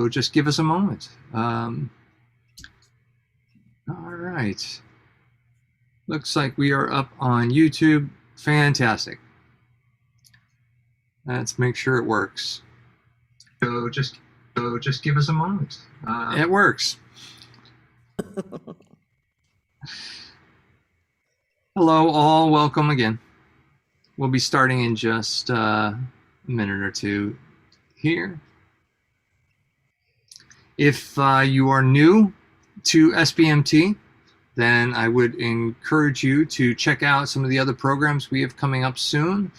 So just give us a moment. All right. Looks like we are up on YouTube. Fantastic. Let's make sure it works. So just give us a moment. It works. Hello all, welcome again. We'll be starting in just a minute or two here. If you are new to SBMT, then I would encourage you to check out some of the other programs we have coming up soon.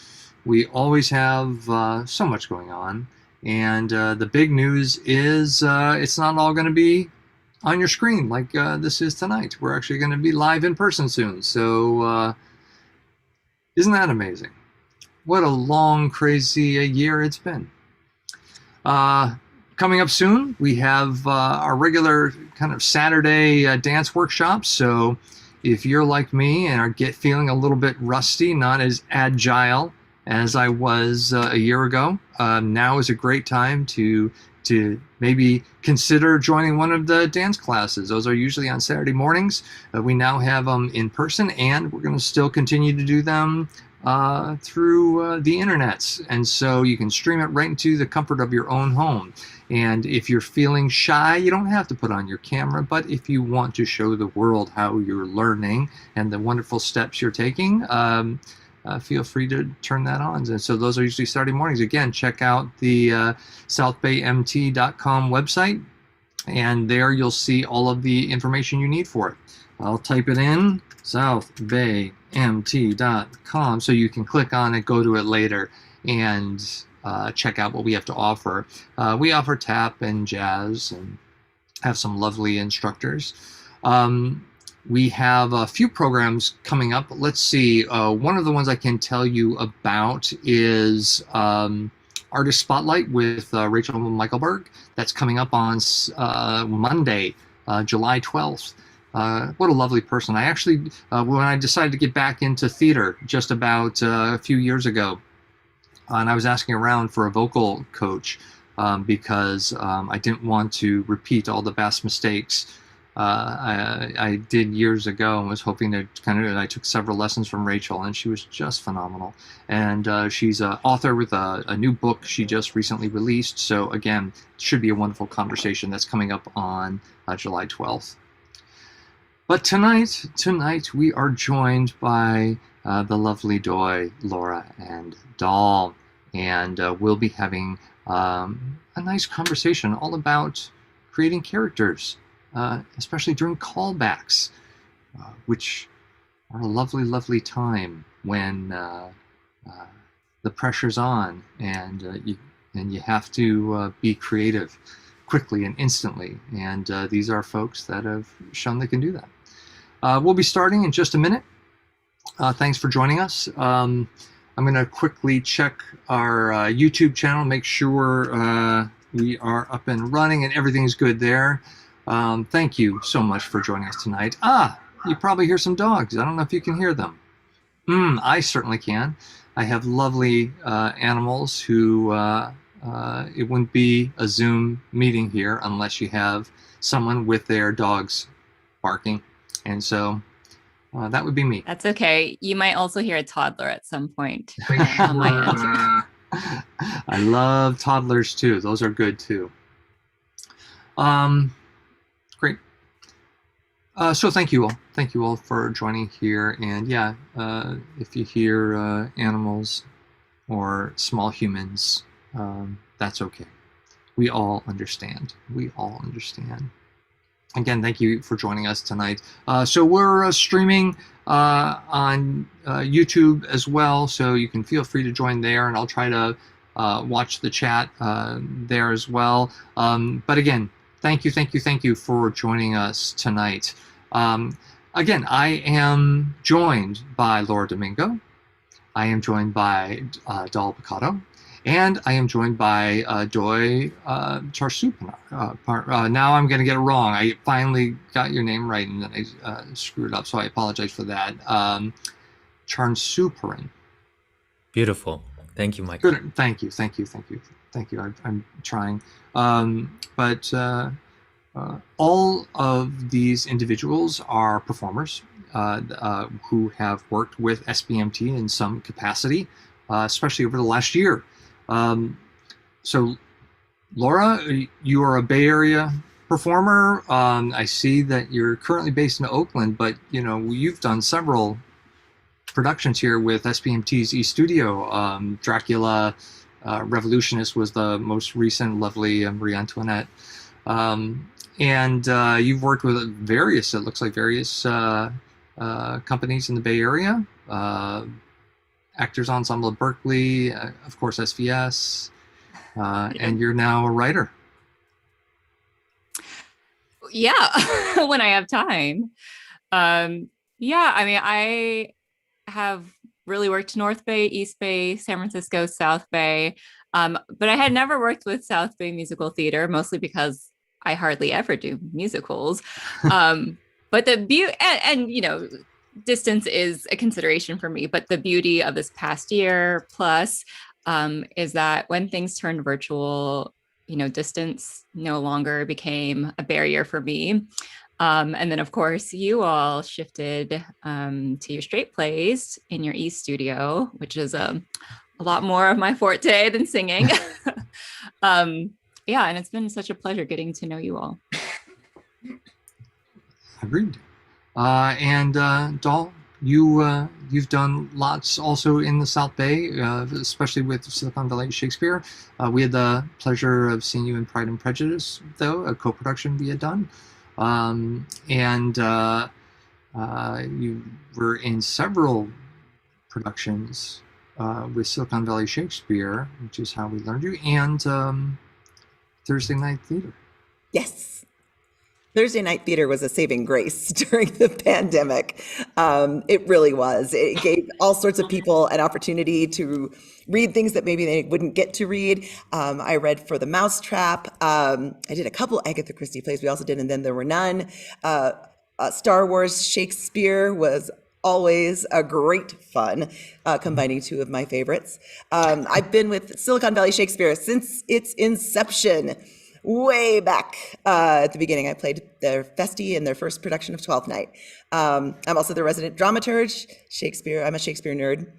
We always have so much going on, and the big news is it's not all going to be on your screen like this is tonight. We're actually going to be live in person soon, so isn't that amazing? What a long, crazy year it's been. Coming up soon, we have our regular kind of Saturday dance workshops. So if you're like me and are feeling a little bit rusty, not as agile as I was a year ago, now is a great time to maybe consider joining one of the dance classes. Those are usually on Saturday mornings. We now have them in person, and we're going to still continue to do them through the internet, and so you can stream it right into the comfort of your own home. And if you're feeling shy, you don't have to put on your camera, but if you want to show the world how you're learning and the wonderful steps you're taking, feel free to turn that on. And so those are usually Saturday mornings. Again, check out the southbaymt.com website, and there you'll see all of the information you need for it. I'll type it in, southbaymt.com, so you can click on it, go to it later, and check out what we have to offer. We offer tap and jazz and have some lovely instructors. We have a few programs coming up. Let's see, one of the ones I can tell you about is Artist Spotlight with Rachel Michaelberg. That's coming up on Monday, July 12th. What a lovely person. I actually, when I decided to get back into theater just about a few years ago, and I was asking around for a vocal coach because I didn't want to repeat all the past mistakes I did years ago, and was hoping to I took several lessons from Rachel, and she was just phenomenal. And she's an author with a new book she just recently released. So again, it should be a wonderful conversation that's coming up on July 12th. But tonight we are joined by the lovely Doi, Laura, and Doll, and we'll be having a nice conversation all about creating characters, especially during callbacks, which are a lovely, lovely time when the pressure's on, and you have to be creative quickly and instantly. And these are folks that have shown they can do that. We'll be starting in just a minute. Thanks for joining us. I'm going to quickly check our YouTube channel, make sure we are up and running and everything's good there. Thank you so much for joining us tonight. You probably hear some dogs. I don't know if you can hear them. I certainly can. I have lovely animals who it wouldn't be a Zoom meeting here unless you have someone with their dogs barking. And so that would be me. That's okay. You might also hear a toddler at some point on my end. I love toddlers too. Those are good too. Great. So thank you all. Thank you all for joining here. And yeah, if you hear animals or small humans, that's okay. We all understand. We all understand. Again, thank you for joining us tonight. So we're streaming on YouTube as well, so you can feel free to join there, and I'll try to watch the chat there as well. But again, thank you for joining us tonight. Again, I am joined by Laura Domingo. I am joined by Doll Picotto. And I am joined by Doi Charsupanar. Now I'm going to get it wrong. I finally got your name right, and then I screwed up, so I apologize for that. Charsuparan. Beautiful. Thank you, Michael. Good. Thank you. Thank you. I'm trying. But all of these individuals are performers who have worked with SBMT in some capacity, especially over the last year. So, Laura, you are a Bay Area performer. I see that you're currently based in Oakland, but you've done several productions here with SBMT's eStudio. Dracula, Revolutionist was the most recent, lovely Marie Antoinette. And you've worked with various companies in the Bay Area. Actors Ensemble of Berkeley, of course, SVS, and you're now a writer. Yeah, when I have time. Yeah, I mean, I have really worked North Bay, East Bay, San Francisco, South Bay. But I had never worked with South Bay Musical Theater, mostly because I hardly ever do musicals. But the beauty, and distance is a consideration for me, but the beauty of this past year plus is that when things turned virtual, distance no longer became a barrier for me. And then, of course, you all shifted to your straight plays in your eStudio, which is a lot more of my forte than singing. Yeah, and it's been such a pleasure getting to know you all. Agreed. And Doll, you've done lots also in the South Bay, especially with Silicon Valley Shakespeare. We had the pleasure of seeing you in Pride and Prejudice, though, a co-production we had done. And you were in several productions with Silicon Valley Shakespeare, which is how we learned you, and Thursday Night Theater. Yes. Thursday Night Theater was a saving grace during the pandemic. It really was. It gave all sorts of people an opportunity to read things that maybe they wouldn't get to read. I read For the Mousetrap. I did a couple Agatha Christie plays we also did, and then there were none. Star Wars Shakespeare was always a great fun, combining two of my favorites. I've been with Silicon Valley Shakespeare since its inception. Way back at the beginning, I played their Feste in their first production of Twelfth Night. I'm also the resident dramaturge, Shakespeare. I'm a Shakespeare nerd.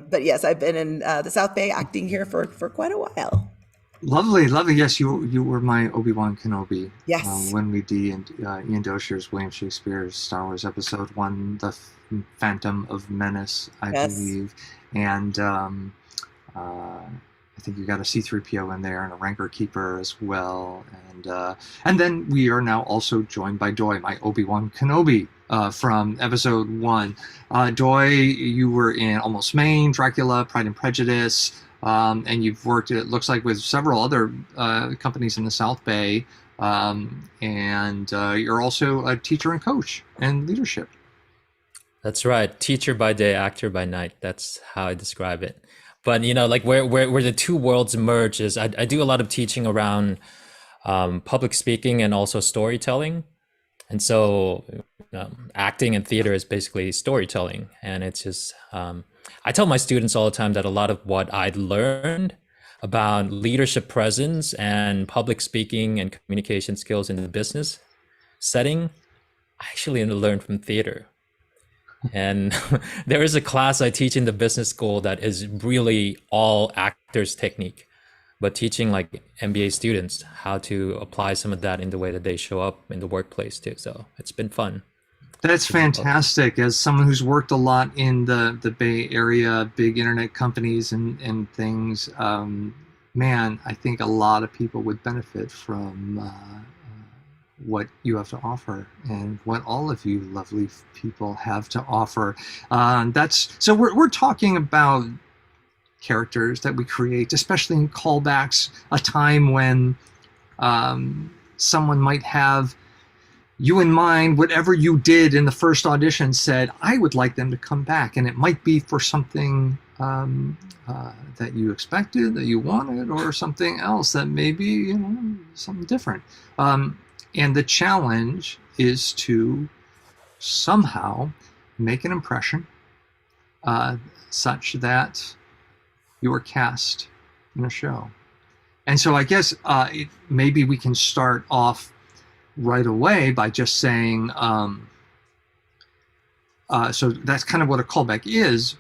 But yes, I've been in the South Bay acting here for quite a while. Lovely. Yes, you were my Obi-Wan Kenobi. Yes. When we did Ian Doshier's William Shakespeare's Star Wars Episode 1, The Phantom of Menace, I believe. And I think you got a C-3PO in there and a Rancor Keeper as well. And then we are now also joined by Doi, my Obi-Wan Kenobi from Episode 1. Doi, you were in Almost Maine, Dracula, Pride and Prejudice, and you've worked, it looks like, with several other companies in the South Bay. And you're also a teacher and coach and leadership. That's right. Teacher by day, actor by night. That's how I describe it. But, like where the two worlds merge is I do a lot of teaching around public speaking and also storytelling. And so acting and theater is basically storytelling. And it's just, I tell my students all the time that a lot of what I learned about leadership presence and public speaking and communication skills in the business setting, I actually learned from theater. And there is a class I teach in the business school that is really all actors technique, but teaching like MBA students how to apply some of that in the way that they show up in the workplace too. So it's been fun. That's fantastic. As someone who's worked a lot in the Bay Area, big internet companies and things, man, I think a lot of people would benefit from what you have to offer and what all of you lovely people have to offer. So we're talking about characters that we create, especially in callbacks, a time when someone might have you in mind, whatever you did in the first audition said, I would like them to come back. And it might be for something that you expected, that you wanted, or something else that maybe, something different. And the challenge is to somehow make an impression such that you are cast in a show. And so I guess maybe we can start off right away by just saying, so that's kind of what a callback is.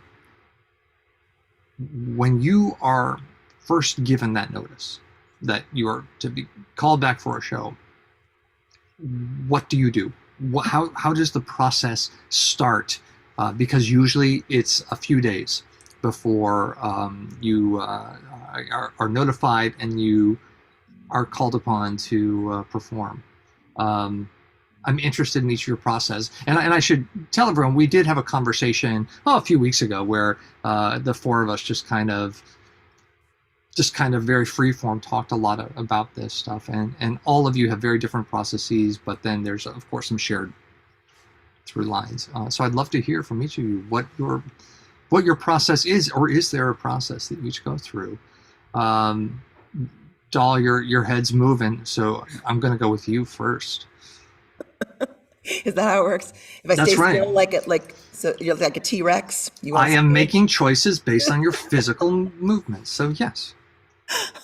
When you are first given that notice that you are to be called back for a show, what do you do? How does the process start? Because usually it's a few days before you are notified and you are called upon to perform. I'm interested in each of your process, and I should tell everyone we did have a conversation a few weeks ago where the four of us just kind of very freeform talked a lot about this stuff, and all of you have very different processes, but then there's of course some shared through lines. So I'd love to hear from each of you what your process is, or is there a process that you each go through? Doll, your head's moving, so I'm going to go with you first. Is that how it works? If I That's stay right. still, so you're like a T-Rex. I am making choices based on your physical movements. So yes.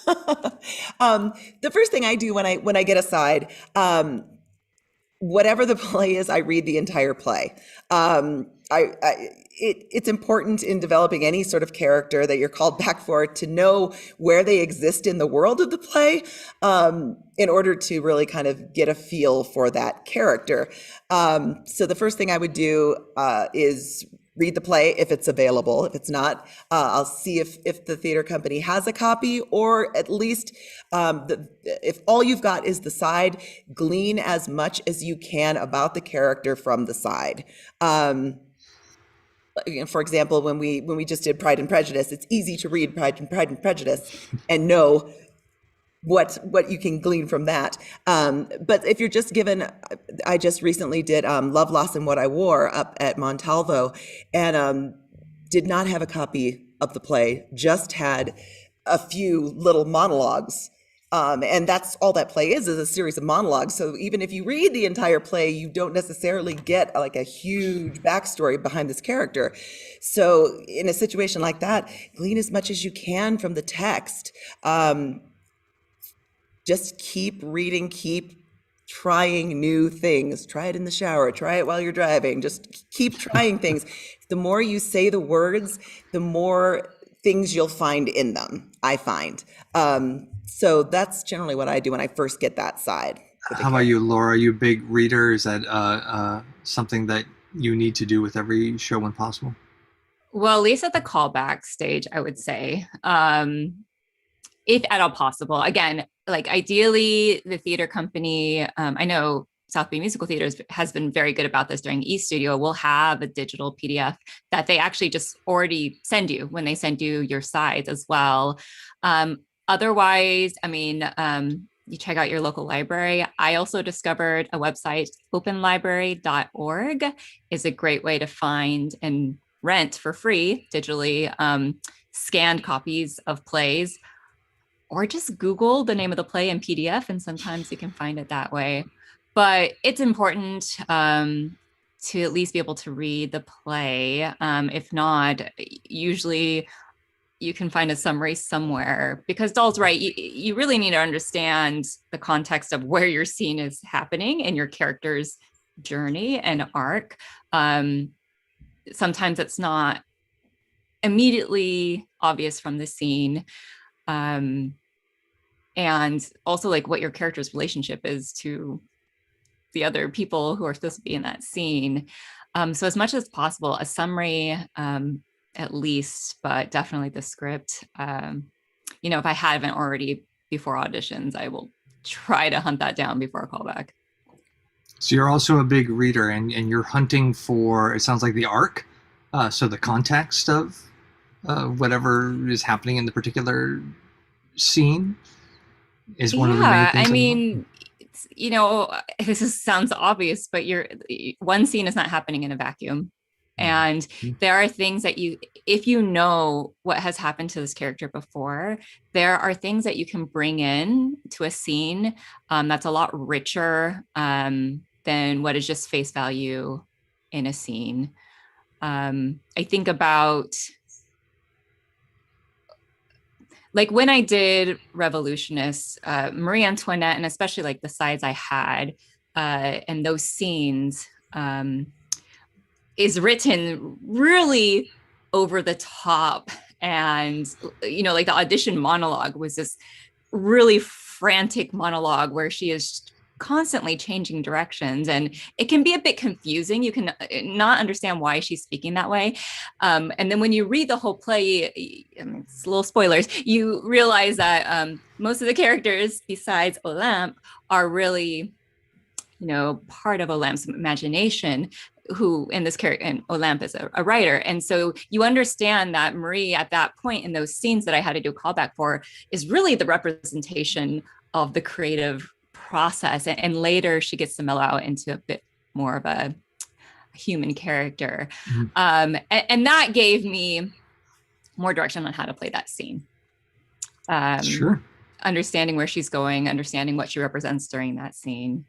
The first thing I do when I get aside, whatever the play is, I read the entire play. It's important in developing any sort of character that you're called back for to know where they exist in the world of the play, in order to really kind of get a feel for that character. So the first thing I would do is read the play if it's available. If it's not, I'll see if the theater company has a copy, or at least if all you've got is the side, glean as much as you can about the character from the side. For example, when we just did Pride and Prejudice, it's easy to read Pride and Prejudice and know what you can glean from that. But if you're just given, I just recently did Love, Loss, and What I Wore up at Montalvo, and did not have a copy of the play, just had a few little monologues. And that's all that play is a series of monologues. So even if you read the entire play, you don't necessarily get like a huge backstory behind this character. So in a situation like that, glean as much as you can from the text. Just keep reading, keep trying new things. Try it in the shower, try it while you're driving. Just keep trying things. The more you say the words, the more things you'll find in them, I find. So that's generally what I do when I first get that side. How about you, Laura? Are you a big reader? Is that something that you need to do with every show when possible? Well, at least at the callback stage, I would say, if at all possible. Again, like ideally, the theater company, I know South Bay Musical Theater has been very good about this during eStudio. We'll have a digital PDF that they actually just already send you when they send you your sides as well. Otherwise, I mean, you check out your local library. I also discovered a website, openlibrary.org, is a great way to find and rent for free digitally scanned copies of plays, or just Google the name of the play in PDF, and sometimes you can find it that way. But it's important to at least be able to read the play. If not, usually you can find a summary somewhere, because Doll's right. You really need to understand the context of where your scene is happening and your character's journey and arc. Sometimes it's not immediately obvious from the scene. And also like what your character's relationship is to the other people who are supposed to be in that scene. So as much as possible, a summary, at least, but definitely the script. If I haven't already before auditions, I will try to hunt that down before a callback. So you're also a big reader, and you're hunting for, it sounds like, the arc, so the context of whatever is happening in the particular scene is one of the main things. I mean, this sounds obvious, but one scene is not happening in a vacuum. And there are things that if you know what has happened to this character before, there are things that you can bring in to a scene that's a lot richer than what is just face value in a scene. I think about like when I did Revolutionists, Marie Antoinette, and especially like the sides I had and those scenes is written really over the top. And, you know, like the audition monologue was this really frantic monologue where she is constantly changing directions, and it can be a bit confusing. You can not understand why she's speaking that way, and then when you read the whole play, I mean, it's little spoilers, you realize that most of the characters besides Olympe are really, you know, part of Olympe's imagination, who in this character, and Olympe is a writer. And so you understand that Marie at that point in those scenes that I had to do a callback for is really the representation of the creative process. And later she gets to mellow out into a bit more of a human character. Mm-hmm. And that gave me more direction on how to play that scene. Sure. Understanding where she's going, understanding what she represents during that scene.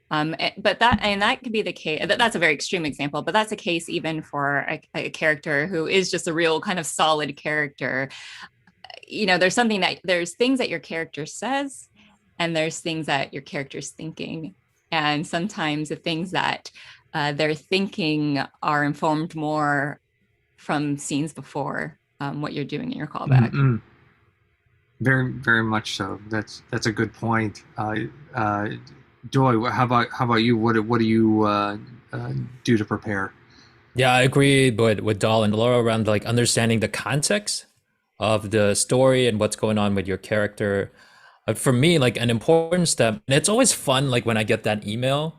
But that could be the case. That's a very extreme example, but that's a case even for a character who is just a real kind of solid character. You know, there's things that your character says, and there's things that your character's thinking. And sometimes the things that they're thinking are informed more from scenes before what you're doing in your callback. Mm-hmm. Very, very much so. That's a good point. Joy, how about you? What do you do to prepare? Yeah, I agree with Dahl and Laura around like understanding the context of the story and what's going on with your character. For me, like an important step, and it's always fun like when I get that email,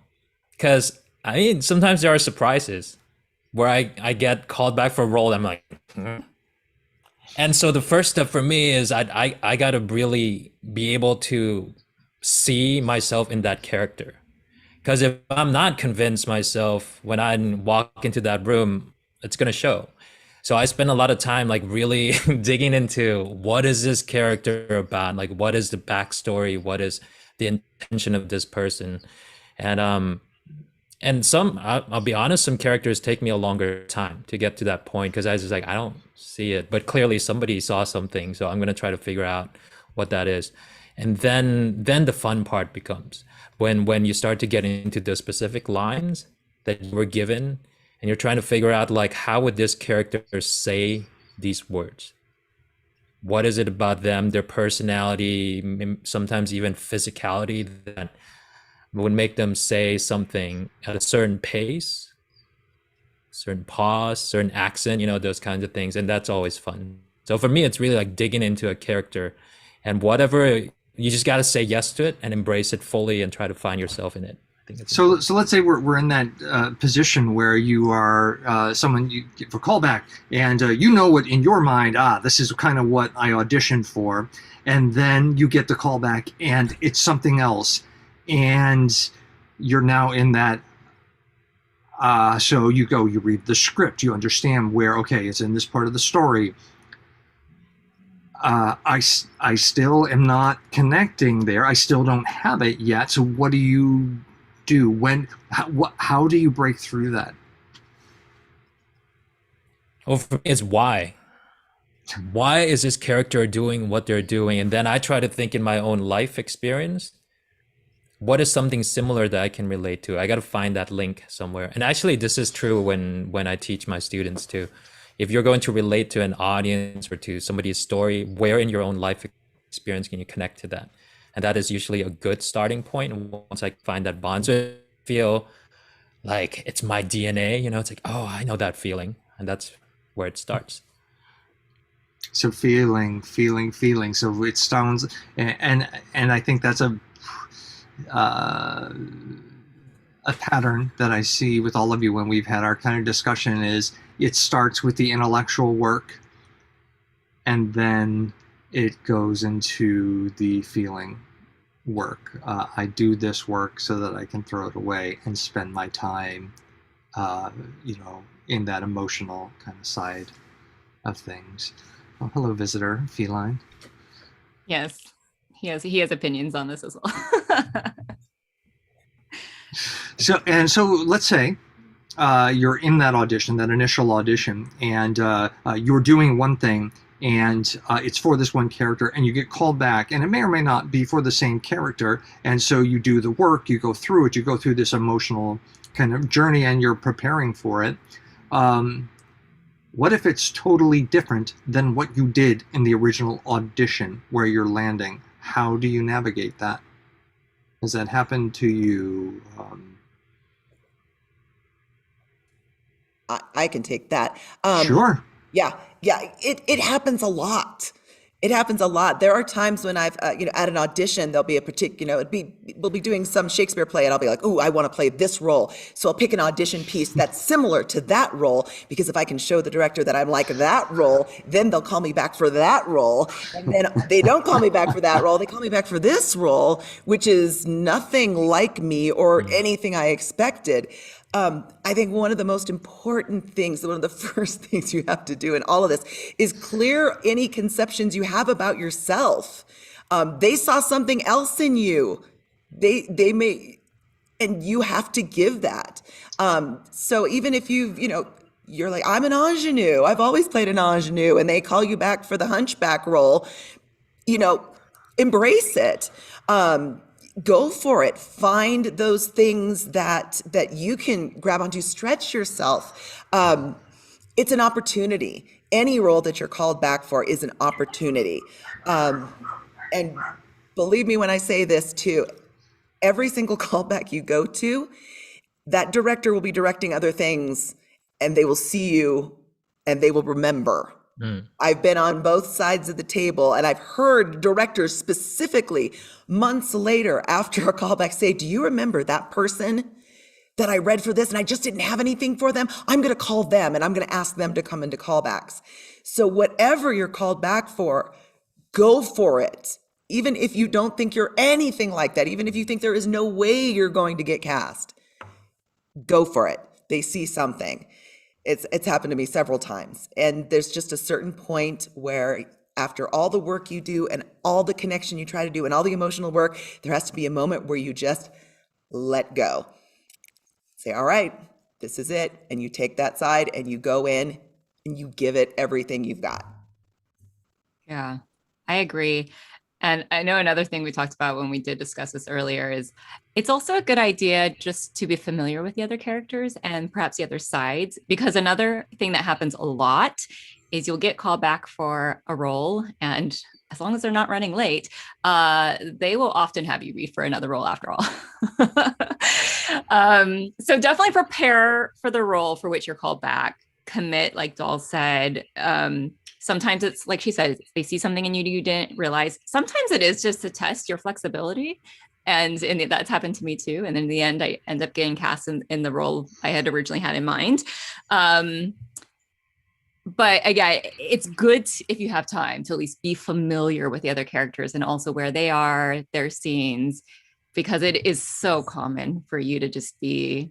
because I mean sometimes there are surprises where I get called back for a role. I'm like, and so the first step for me is I gotta really be able to see myself in that character, because if I'm not convinced myself when I walk into that room, it's gonna show. So I spend a lot of time like really digging into what is this character about, like what is the backstory, what is the intention of this person, and I'll be honest, some characters take me a longer time to get to that point because I was just like I don't see it, but clearly somebody saw something, so I'm gonna try to figure out what that is. And then the fun part becomes when you start to get into the specific lines that you were given, and you're trying to figure out like how would this character say these words? What is it about them, their personality, sometimes even physicality that would make them say something at a certain pace, certain pause, certain accent, you know, those kinds of things. And that's always fun. So for me, it's really like digging into a character, and whatever, you just got to say yes to it and embrace it fully and try to find yourself in it. I think it's important. So let's say we're in that position where you are someone you get for callback, and you know what in your mind, this is kind of what I auditioned for, and then you get the callback and it's something else, and you're now in that. So you read the script, you understand where, okay, it's in this part of the story. I still am not connecting there. I still don't have it yet. So what do you do? How do you break through that? Well, for me, it's why. Why is this character doing what they're doing? And then I try to think in my own life experience, what is something similar that I can relate to? I got to find that link somewhere. And actually, this is true when I teach my students too. If you're going to relate to an audience or to somebody's story, where in your own life experience can you connect to that? And that is usually a good starting point. And once I find that bond, so I feel like it's my DNA, you know, it's like, oh, I know that feeling. And that's where it starts. So feeling. So it sounds, and I think that's a pattern that I see with all of you when we've had our kind of discussion is it starts with the intellectual work, and then it goes into the feeling work. I do this work so that I can throw it away and spend my time, in that emotional kind of side of things. Oh, hello, visitor, Feline. Yes, he has opinions on this as well. So let's say you're in that audition, that initial audition, and you're doing one thing, and it's for this one character, and you get called back, and it may or may not be for the same character, and so you do the work, you go through it, you go through this emotional kind of journey, and you're preparing for it. What if it's totally different than what you did in the original audition where you're landing? How do you navigate that? Has that happened to you? I can take that. Sure. Yeah, it happens a lot. It happens a lot. There are times when I've, at an audition, there'll be a particular, we'll be doing some Shakespeare play, and I'll be like, "Ooh, I want to play this role." So I'll pick an audition piece that's similar to that role, because if I can show the director that I'm like that role, then they'll call me back for that role. And then they don't call me back for that role, they call me back for this role, which is nothing like me or anything I expected. I think one of the most important things, one of the first things you have to do in all of this is clear any conceptions you have about yourself. They saw something else in you. They may, and you have to give that. So even if you're like, "I'm an ingenue, I've always played an ingenue," and they call you back for the hunchback role, embrace it. Go for it. Find those things that you can grab onto, stretch yourself. It's an opportunity. Any role that you're called back for is an opportunity. And believe me when I say this too, every single callback you go to, that director will be directing other things, and they will see you and they will remember. I've been on both sides of the table, and I've heard directors specifically months later after a callback say, "Do you remember that person that I read for this and I just didn't have anything for them? I'm going to call them and I'm going to ask them to come into callbacks." So whatever you're called back for, go for it. Even if you don't think you're anything like that, even if you think there is no way you're going to get cast, go for it. They see something. It's happened to me several times. And there's just a certain point where after all the work you do and all the connection you try to do and all the emotional work, there has to be a moment where you just let go. Say, "All right, this is it." And you take that side and you go in and you give it everything you've got. Yeah, I agree. And I know another thing we talked about when we did discuss this earlier is it's also a good idea just to be familiar with the other characters and perhaps the other sides, because another thing that happens a lot is you'll get called back for a role, and as long as they're not running late, they will often have you read for another role after all. So definitely prepare for the role for which you're called back. Commit, like Doll said. Sometimes it's like she said, they see something in you you didn't realize. Sometimes it is just to test your flexibility. And that's happened to me too. And in the end, I end up getting cast in the role I had originally had in mind. But again, it's good if you have time to at least be familiar with the other characters and also where they are, their scenes, because it is so common for you to just be,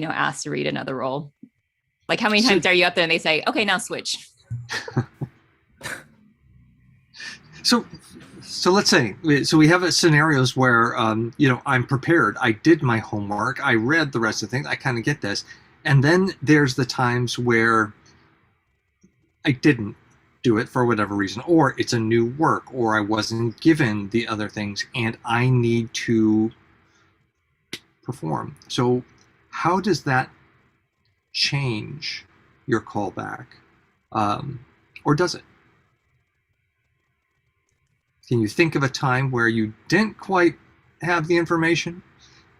asked to read another role. Like, how many times are you up there and they say, "Okay, now switch"? So let's say, we have scenarios where, I'm prepared. I did my homework. I read the rest of the things. I kind of get this. And then there's the times where I didn't do it for whatever reason, or it's a new work, or I wasn't given the other things and I need to perform. So how does that change your callback? Or does it? Can you think of a time where you didn't quite have the information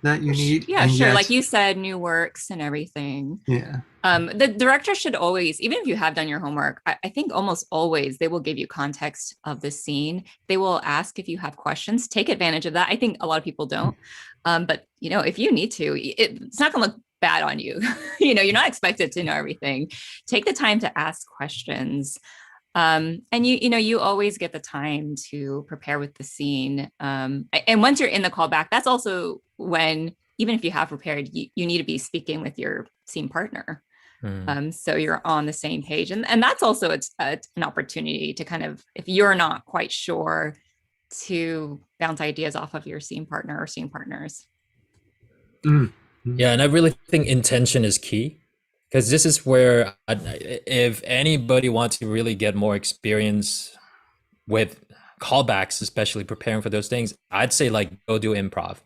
that you need? Yeah, sure. Yet, like you said, new works and everything. Yeah. The director should always, even if you have done your homework, I think almost always they will give you context of the scene. They will ask if you have questions. Take advantage of that. I think a lot of people don't. But if you need to, it's not going to look bad on you. You're not expected to know everything. Take the time to ask questions. And you always get the time to prepare with the scene. And once you're in the callback, that's also when, even if you have prepared, you need to be speaking with your scene partner. So you're on the same page. And that's also an opportunity to kind of, if you're not quite sure, to bounce ideas off of your scene partner or scene partners. Yeah, and I really think intention is key, because this is where if anybody wants to really get more experience with callbacks, especially preparing for those things, I'd say like go do improv,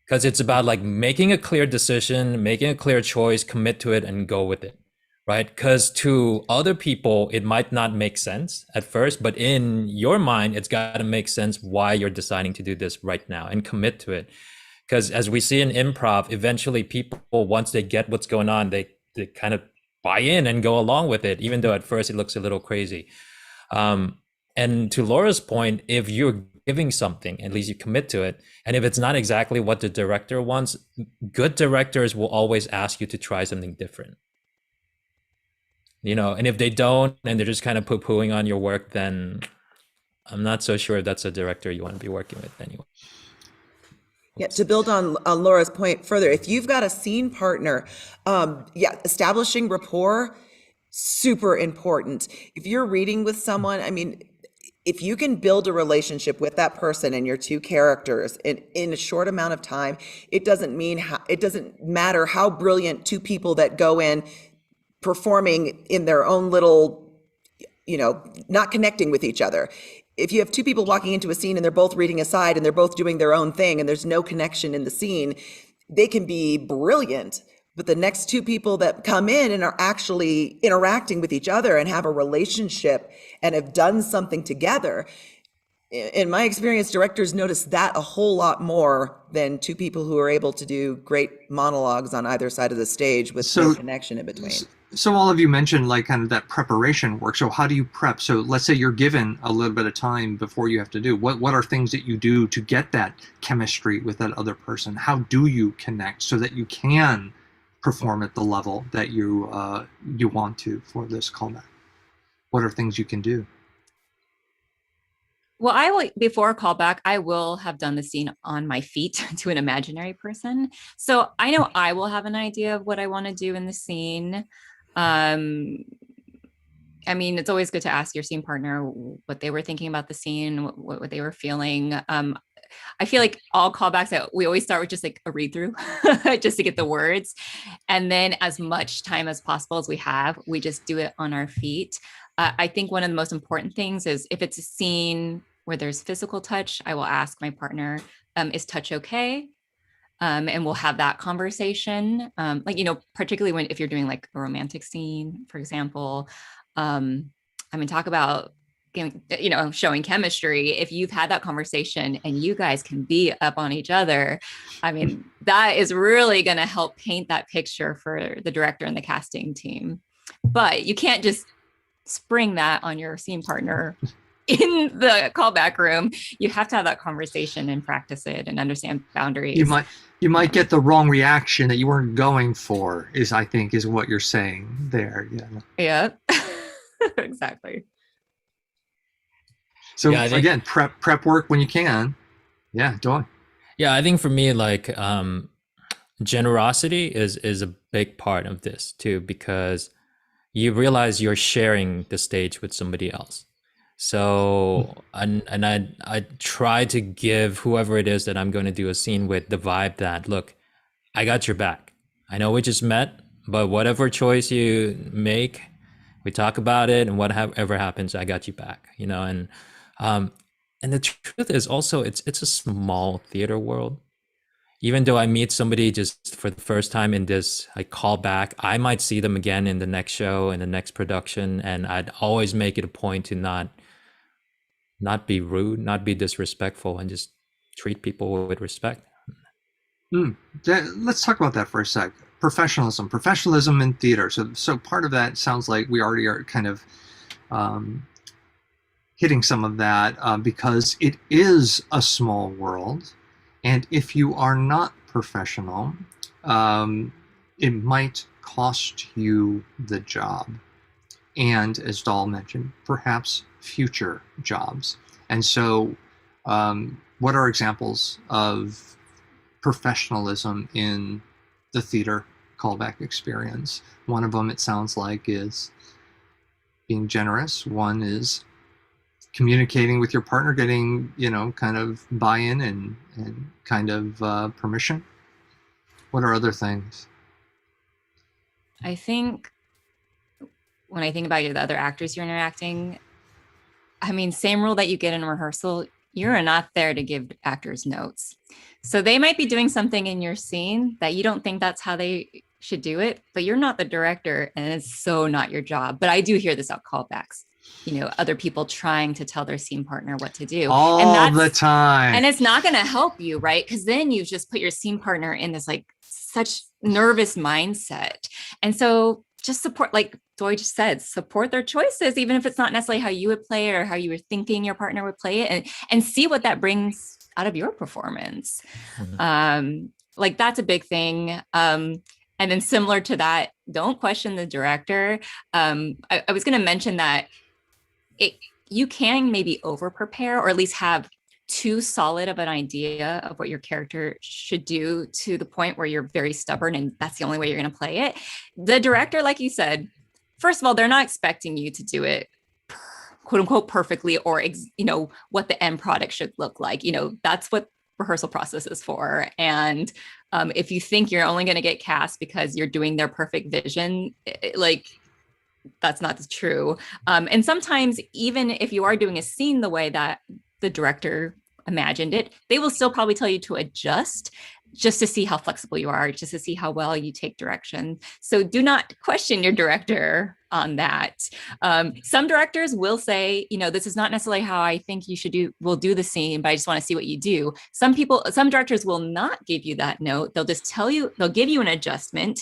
because it's about like making a clear decision, making a clear choice, commit to it and go with it, right? Because to other people it might not make sense at first, but in your mind it's got to make sense why you're deciding to do this right now and commit to it. Because as we see in improv, eventually people, once they get what's going on, they kind of buy in and go along with it, even though at first it looks a little crazy. And to Laura's point, if you're giving something, at least you commit to it. And if it's not exactly what the director wants, good directors will always ask you to try something different. You know, and if they don't, and they're just kind of poo-pooing on your work, then I'm not so sure that's a director you want to be working with anyway. Yeah, to build on Laura's point further, if you've got a scene partner, establishing rapport, super important. If you're reading with someone, I mean, if you can build a relationship with that person and your two characters in a short amount of time, it doesn't matter how brilliant two people that go in performing in their own little, not connecting with each other. If you have two people walking into a scene and they're both reading a side and they're both doing their own thing and there's no connection in the scene, they can be brilliant. But the next two people that come in and are actually interacting with each other and have a relationship and have done something together, in my experience, directors notice that a whole lot more than two people who are able to do great monologues on either side of the stage with no connection in between. So all of you mentioned like kind of that preparation work. So how do you prep? So let's say you're given a little bit of time before you have to do. What are things that you do to get that chemistry with that other person? How do you connect so that you can perform at the level that you want to for this callback? What are things you can do? Well, before a callback, I will have done the scene on my feet to an imaginary person. So I know I will have an idea of what I want to do in the scene. I mean, it's always good to ask your scene partner what they were thinking about the scene, what they were feeling. I feel like all callbacks, we always start with just like a read through just to get the words. And then as much time as possible as we have, we just do it on our feet. I think one of the most important things is if it's a scene where there's physical touch, I will ask my partner, is touch okay? And we'll have that conversation. Particularly if you're doing like a romantic scene, for example, talk about, showing chemistry. If you've had that conversation and you guys can be up on each other, I mean, that is really going to help paint that picture for the director and the casting team. But you can't just spring that on your scene partner in the callback room. You have to have that conversation and practice it and understand boundaries. You might get the wrong reaction that you weren't going for, I think is what you're saying there. Yeah. Exactly. So again, prep work when you can. Yeah, Dawn. Yeah, I think for me, like generosity is a big part of this too, because you realize you're sharing the stage with somebody else. So, and I try to give whoever it is that I'm going to do a scene with the vibe that, look, I got your back. I know we just met, but whatever choice you make, we talk about it, and whatever happens, I got you back, and the truth is also it's a small theater world. Even though I meet somebody just for the first time in this callback, I might see them again in the next show, in the next production, and I'd always make it a point to not be rude, not be disrespectful, and just treat people with respect. Let's talk about that for a sec. Professionalism in theater. So part of that sounds like we already are kind of hitting some of that because it is a small world. And if you are not professional, it might cost you the job. And as Dahl mentioned, perhaps future jobs. And so what are examples of professionalism in the theater callback experience? One of them, it sounds like, is being generous. One is communicating with your partner, getting, kind of buy-in and kind of permission. What are other things? I think when I think about the other actors you're interacting, I mean, same rule that you get in rehearsal, you're not there to give actors notes. So they might be doing something in your scene that you don't think that's how they should do it, but you're not the director and it's so not your job. But I do hear this out callbacks, other people trying to tell their scene partner what to do. All the time. And it's not going to help you, right? Because then you've just put your scene partner in this like such nervous mindset. And so just support, like Joy just said, support their choices, even if it's not necessarily how you would play it or how you were thinking your partner would play it, and see what that brings out of your performance. Like that's a big thing. And then similar to that, don't question the director. I was going to mention that you can maybe over prepare, or at least have too solid of an idea of what your character should do to the point where you're very stubborn and that's the only way you're going to play it. The director, like you said, first of all, they're not expecting you to do it quote unquote perfectly, or what the end product should look like. That's what rehearsal process is for. And if you think you're only going to get cast because you're doing their perfect vision, that's not true. And sometimes even if you are doing a scene the way that the director imagined it, they will still probably tell you to adjust just to see how flexible you are, just to see how well you take direction. So do not question your director on that. Some directors will say, this is not necessarily how I think we'll do the scene, but I just want to see what you do. Some directors will not give you that note. They'll just they'll give you an adjustment.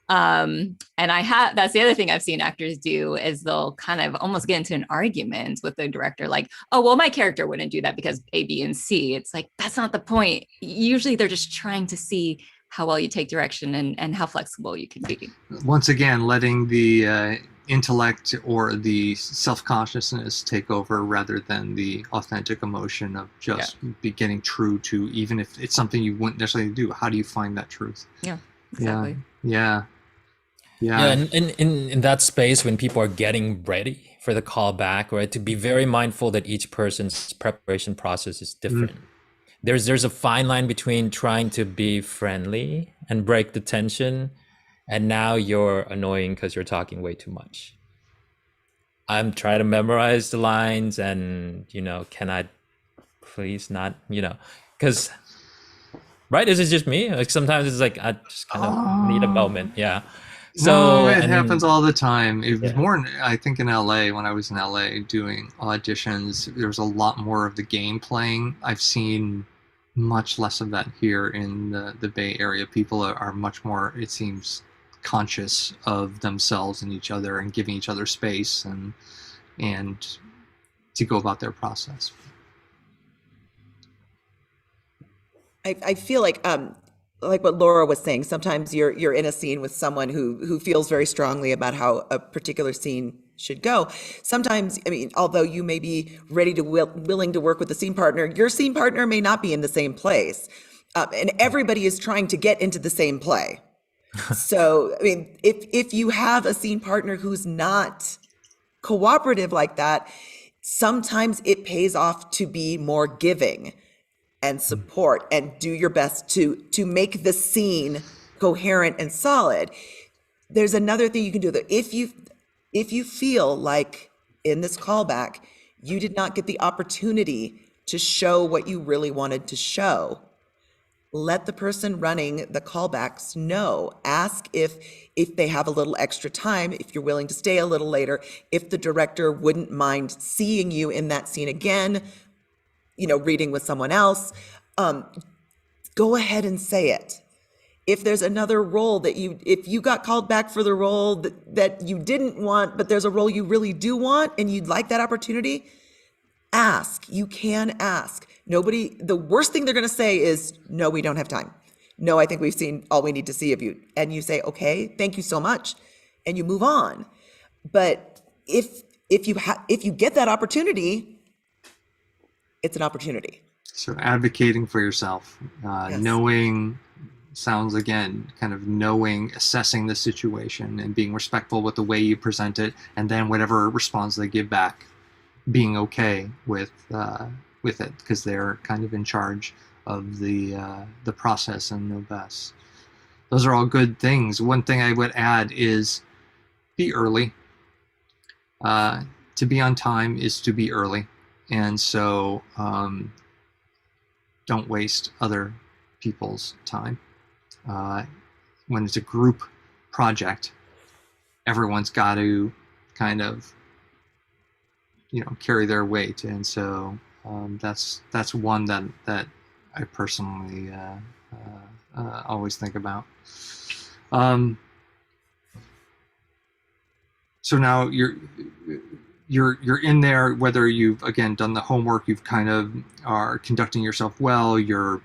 And that's the other thing I've seen actors do, is they'll kind of almost get into an argument with the director, like, oh, well, my character wouldn't do that because A, B, and C. It's like, that's not the point. Usually they're just trying to see how well you take direction and how flexible you can be. Once again, letting the intellect or the self-consciousness take over rather than the authentic emotion of just be getting true to, even if it's something you wouldn't necessarily do. How do you find that truth? Yeah, exactly. Yeah. And in that space, when people are getting ready for the callback, right, to be very mindful that each person's preparation process is different. There's a fine line between trying to be friendly and break the tension, and now you're annoying because you're talking way too much. I'm trying to memorize the lines, and can I please not, because right, is it just me? Like sometimes it's like I just kind of need a moment. Yeah. So it happens all the time. It was more, I think, in LA. When I was in LA doing auditions, there was a lot more of the game playing. I've seen much less of that here in the Bay Area. People are much more, it seems, conscious of themselves and each other, and giving each other space and to go about their process. I feel like what Laura was saying, sometimes you're in a scene with someone who feels very strongly about how a particular scene should go. Sometimes, although you may be ready to willing to work with the scene partner, your scene partner may not be in the same place. And everybody is trying to get into the same play. So, if you have a scene partner who's not cooperative like that, sometimes it pays off to be more giving and support and do your best to make the scene coherent and solid. There's another thing you can do, that if you feel like in this callback you did not get the opportunity to show what you really wanted to show, let the person running the callbacks know. Ask if they have a little extra time, if you're willing to stay a little later, if the director wouldn't mind seeing you in that scene again, reading with someone else. Go ahead and say it. If there's another role if you got called back for the role that you didn't want, but there's a role you really do want and you'd like that opportunity, ask. You can ask. The worst thing they're going to say is, no, we don't have time. No, I think we've seen all we need to see of you. And you say, okay, thank you so much. And you move on. But if you get that opportunity, it's an opportunity. So advocating for yourself, Yes. knowing, sounds again, kind of knowing, assessing the situation and being respectful with the way you present it, and then whatever response they give back, being okay with it, because they're kind of in charge of the process and know best. those are all good things. One thing I would add is be early. To be on time is to be early. And so don't waste other people's time. When it's a group project, everyone's got to kind of, carry their weight. And so that's one that I personally always think about. So now you're in there, whether you've again done the homework, you've kind of are conducting yourself well, you're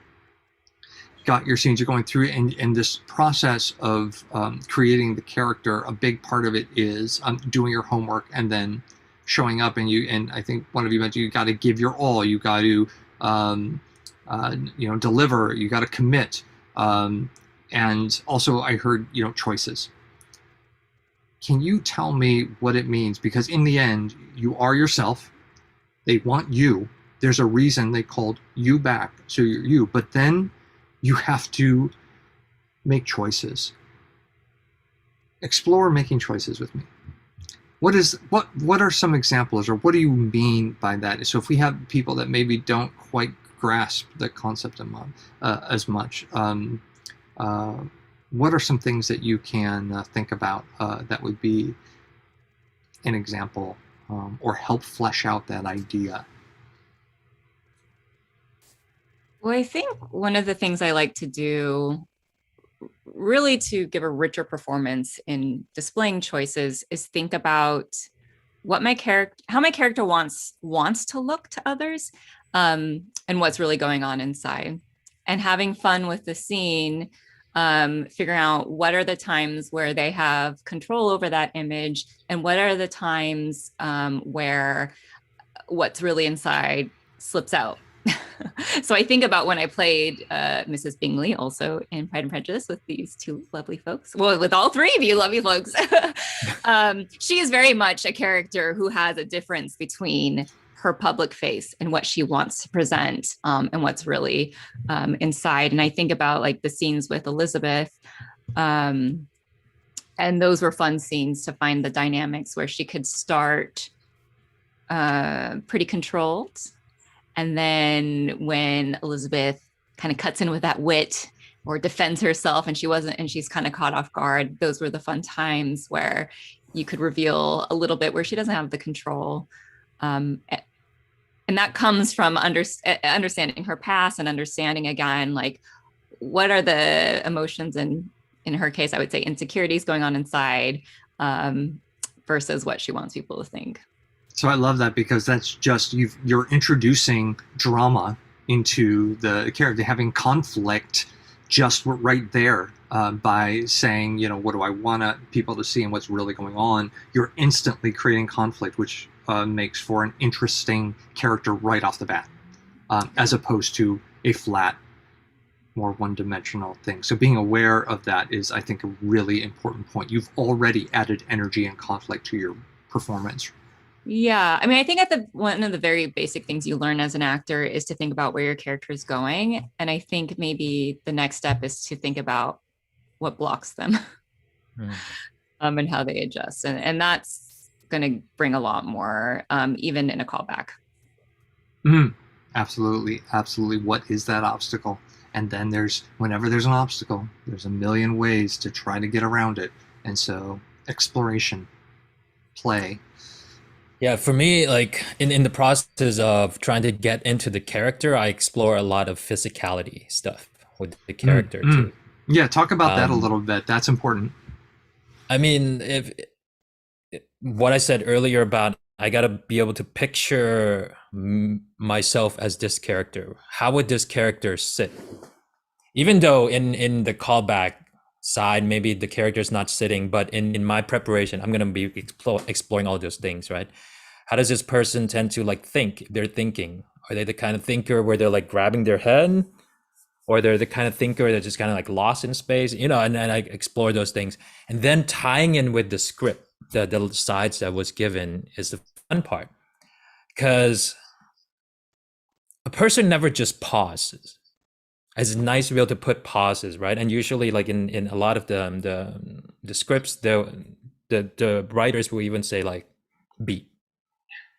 got your scenes, you're going through, and this process of creating the character, a big part of it is doing your homework and then showing up. And I think one of you mentioned you got to give your all, you got to deliver, you got to commit, and also I heard choices. Can you tell me what it means? Because in the end, you are yourself. They want you. There's a reason they called you back, so you're you. But then you have to make choices. Explore making choices with me. What are some examples, or what do you mean by that? So if we have people that maybe don't quite grasp the concept as much, what are some things that you can think about that would be an example or help flesh out that idea? Well, I think one of the things I like to do, really to give a richer performance in displaying choices, is think about what how my character wants to look to others, and what's really going on inside, and having fun with the scene, figuring out what are the times where they have control over that image, and what are the times where what's really inside slips out. So I think about when I played Mrs. Bingley, also in Pride and Prejudice, with these two lovely folks. Well, with all three of you lovely folks. She is very much a character who has a difference between her public face and what she wants to present, and what's really inside. And I think about like the scenes with Elizabeth, and those were fun scenes to find the dynamics where she could start pretty controlled. And then when Elizabeth kind of cuts in with that wit or defends herself and she's kind of caught off guard, those were the fun times where you could reveal a little bit where she doesn't have the control. And that comes from understanding her past and understanding, again, like what are the emotions, and in her case, I would say insecurities going on inside, versus what she wants people to think. So I love that, because that's just you're introducing drama into the character, having conflict just right there, by saying, what do I want people to see and what's really going on. You're instantly creating conflict, which makes for an interesting character right off the bat, as opposed to a flat, more one-dimensional thing. So being aware of that is, I think, a really important point. You've already added energy and conflict to your performance. Yeah, I mean, I think one of the very basic things you learn as an actor is to think about where your character is going. And I think maybe the next step is to think about what blocks them, and how they adjust. And that's going to bring a lot more, even in a callback. Absolutely. Absolutely. What is that obstacle? And then whenever there's an obstacle, there's a million ways to try to get around it. And so exploration, play. Yeah, for me, like in the process of trying to get into the character, I explore a lot of physicality stuff with the character too. Yeah, talk about that a little bit. That's important. I mean, what I said earlier about I got to be able to picture myself as this character. How would this character sit? Even though in the callback side, maybe the character is not sitting, but in my preparation, I'm going to be exploring all those things, right? How does this person tend to like think? They're thinking. Are they the kind of thinker where they're like grabbing their head? Or they're the kind of thinker that's just kind of like lost in space, and I explore those things. And then tying in with the script, the sides that was given is the fun part. Because a person never just pauses. it's nice to be able to put pauses, right? And usually, like in a lot of the scripts, the writers will even say like beat,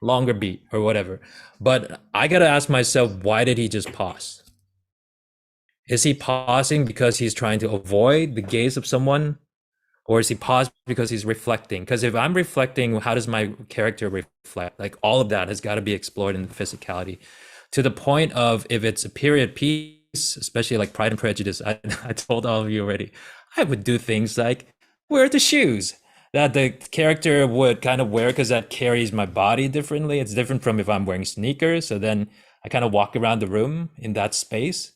longer beat or whatever. But I gotta ask myself, why did he just pause? Is he pausing because he's trying to avoid the gaze of someone? Or is he paused because he's reflecting? Because if I'm reflecting, how does my character reflect? Like all of that has got to be explored in the physicality to the point of if it's a period piece, especially like Pride and Prejudice, I told all of you already, I would do things like wear the shoes that the character would kind of wear because that carries my body differently. It's different from if I'm wearing sneakers. So then I kind of walk around the room in that space.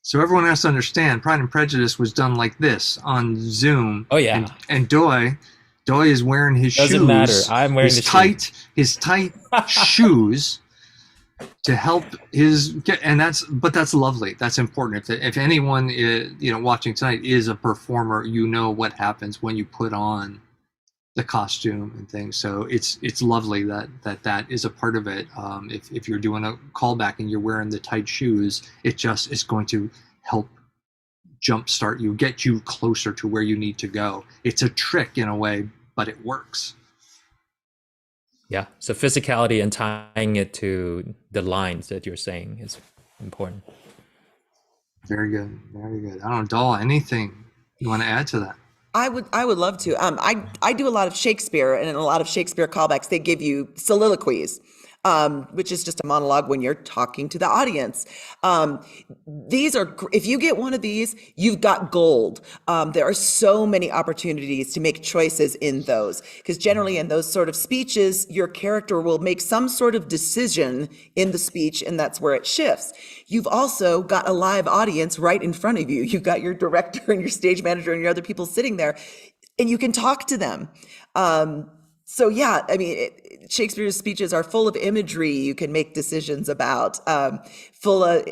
So everyone has to understand, Pride and Prejudice was done like this on Zoom. Oh yeah. And Doi is wearing his shoes. Doesn't matter. I'm wearing his tight shoes to help but that's lovely. That's important. If anyone is, watching tonight is a performer, what happens when you put on the costume and things. So it's lovely that is a part of it. If you're doing a callback and you're wearing the tight shoes, it just is going to help jumpstart you, get you closer to where you need to go. It's a trick in a way, but it works. Yeah. So physicality and tying it to the lines that you're saying is important. Very good. Very good. I don't know, Doll, anything you want to add to that? I would love to. I do a lot of Shakespeare, and in a lot of Shakespeare callbacks, they give you soliloquies, which is just a monologue when you're talking to the audience. These are, if you get one of these, you've got gold. There are so many opportunities to make choices in those, because generally in those sort of speeches, your character will make some sort of decision in the speech, and that's where it shifts. You've also got a live audience right in front of you. You've got your director and your stage manager and your other people sitting there, and you can talk to them. So yeah, I mean, Shakespeare's speeches are full of imagery you can make decisions about, full of,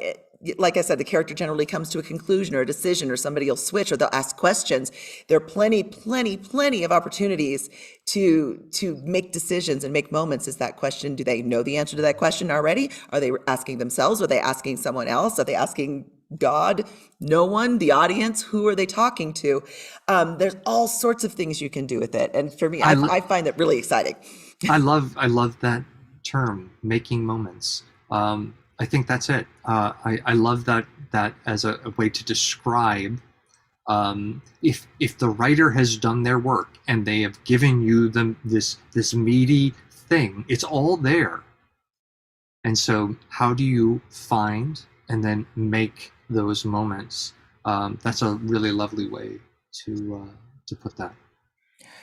like I said, the character generally comes to a conclusion or a decision, or somebody will switch, or they'll ask questions. There are plenty of opportunities to make decisions and make moments. Is that question, do they know the answer to that question already? Are they asking themselves? Are they asking someone else? Are they asking God? No one? The audience? Who are they talking to? There's all sorts of things you can do with it. And for me, I find that really exciting. I love that term, making moments. I think that's it. I love that as a way to describe, if the writer has done their work and they have given you this meaty thing, it's all there. And so how do you find and then make those moments? That's a really lovely way to put that.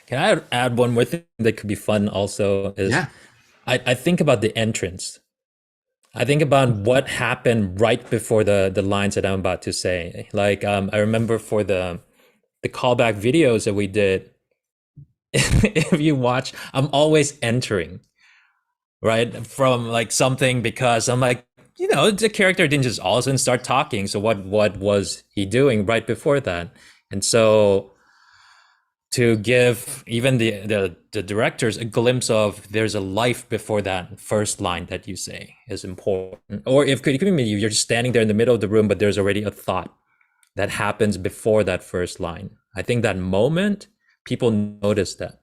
Can I add one more thing that could be fun also is, yeah. I think about the entrance. I think about what happened right before the lines that I'm about to say. Like, I remember for the callback videos that we did, if you watch, I'm always entering, right? From like something, because I'm like, the character didn't just all of a sudden start talking. So what was he doing right before that? And so to give even the directors a glimpse of there's a life before that first line that you say is important. Or if it could be you're just standing there in the middle of the room, but there's already a thought that happens before that first line. I think that moment, people notice that.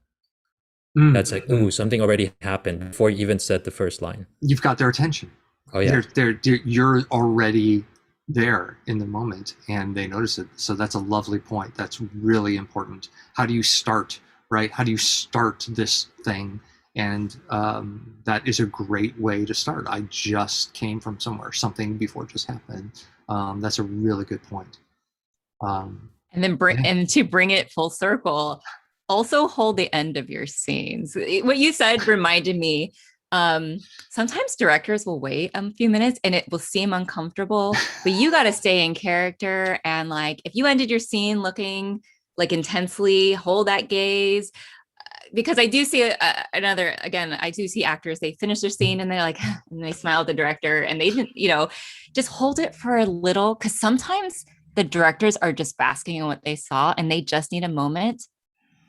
That's like, ooh, something already happened before you even said the first line. You've got their attention. Oh yeah. You're already there in the moment and they notice it. So that's a lovely point. That's really important. How do you start, right? How do you start this thing? And that is a great way to start. I just came from somewhere. Something before just happened. That's a really good point. And then and to bring it full circle, also hold the end of your scenes. What you said reminded me, sometimes directors will wait a few minutes and it will seem uncomfortable, but you got to stay in character. And like, if you ended your scene looking like intensely, hold that gaze. Because I do see I do see actors, they finish their scene and they're like, and they smile at the director and they didn't, just hold it for a little. Cause sometimes the directors are just basking in what they saw and they just need a moment.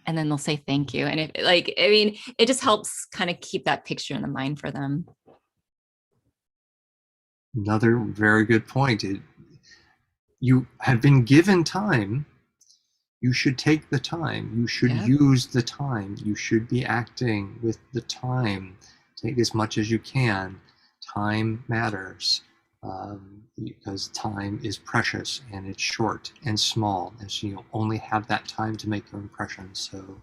And then they'll say thank you. And it just helps kind of keep that picture in the mind for them. Another very good point. you have been given time, you should take the time. You should use the time. You should be acting with the time. Take as much as you can. Time matters, because time is precious and it's short and small, and so you only have that time to make your impression. So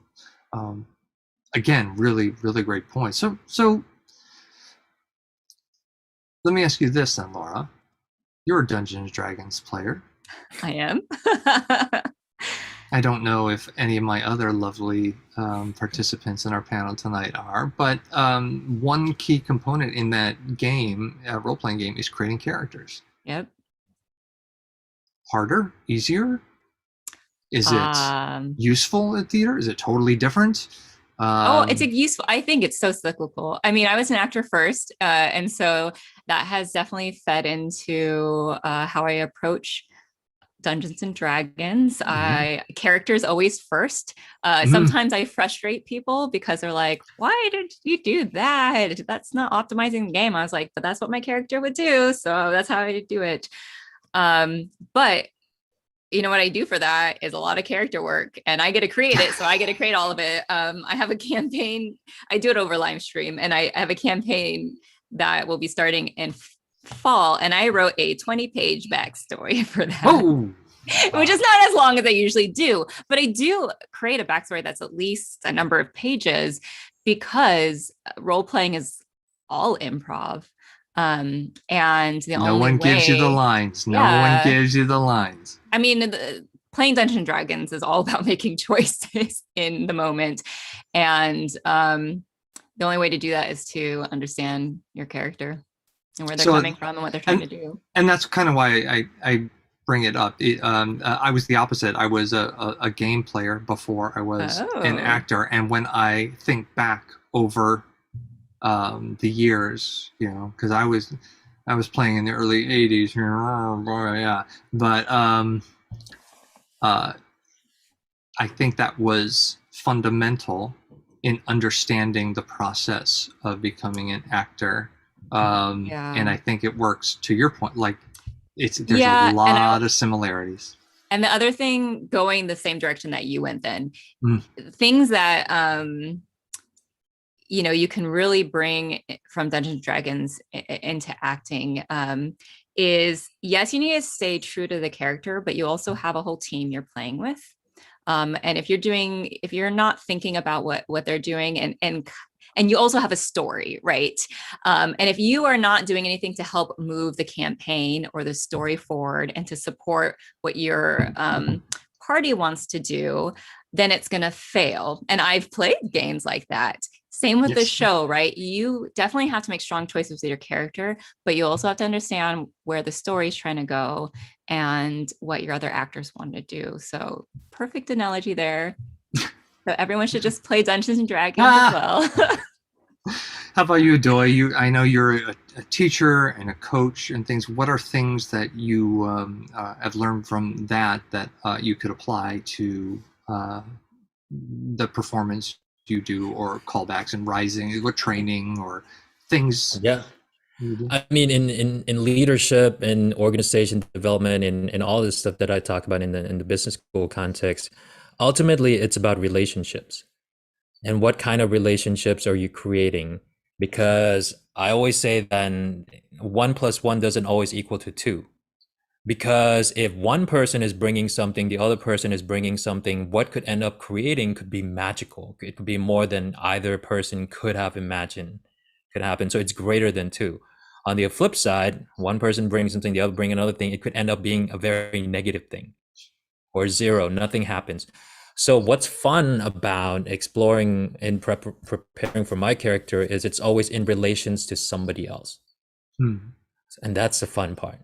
again, really, really great point. So let me ask you this then, Laura. You're a Dungeons and Dragons player. I am. I don't know if any of my other lovely participants in our panel tonight are, but one key component in that game, role-playing game, is creating characters. Yep. Harder? Easier? Is it useful at theater? Is it totally different? It's useful. I think it's so cyclical. I mean, I was an actor first, and so that has definitely fed into how I approach Dungeons and Dragons. Characters always first. Sometimes I frustrate people because they're like, why did you do that? That's not optimizing the game. I was like, but that's what my character would do. So that's how I do it. But you know what I do for that is a lot of character work, and I get to create it. So I get to create all of it. I have a campaign. I do it over live stream, and I have a campaign that will be starting in fall, and I wrote a 20-page backstory for that. Oh, which is not as long as I usually do, but I do create a backstory that's at least a number of pages, because role playing is all improv. And the no only one way, gives you the lines. No one gives you the lines. I mean, playing Dungeons and Dragons is all about making choices in the moment, and the only way to do that is to understand your character and where they're coming from and what they're trying to do. And that's kind of why I bring it up. I was the opposite. I was a game player before I was an actor. And when I think back over the years, you know, because I was playing in the early 80s. Yeah. But I think that was fundamental in understanding the process of becoming an actor. And I think it works, to your point, like there's a lot of similarities. And the other thing, going the same direction that you went then, things that you know, you can really bring from Dungeons and Dragons into acting, is yes, you need to stay true to the character, but you also have a whole team you're playing with. And if you're not thinking about what they're doing, and you also have a story, right? And if you are not doing anything to help move the campaign or the story forward and to support what your party wants to do, then it's going to fail. And I've played games like that. Same with the show, right? You definitely have to make strong choices with your character, but you also have to understand where the story is trying to go and what your other actors want to do. So perfect analogy there. So everyone should just play Dungeons and Dragons as well. How about you, Doi? I know you're a teacher and a coach and things. What are things that you have learned from that you could apply to the performance you do, or callbacks and rising, or training, or things? Yeah. I mean, in leadership and organization development and all this stuff that I talk about in the business school context, ultimately it's about relationships. And what kind of relationships are you creating? Because I always say that 1 + 1 doesn't always equal to 2. Because if one person is bringing something, the other person is bringing something, what could end up creating could be magical. It could be more than either person could have imagined could happen. So it's greater than 2. On the flip side, one person brings something, the other bring another thing. It could end up being a very negative thing, or 0, nothing happens. So what's fun about exploring and preparing for my character is it's always in relations to somebody else. And that's the fun part.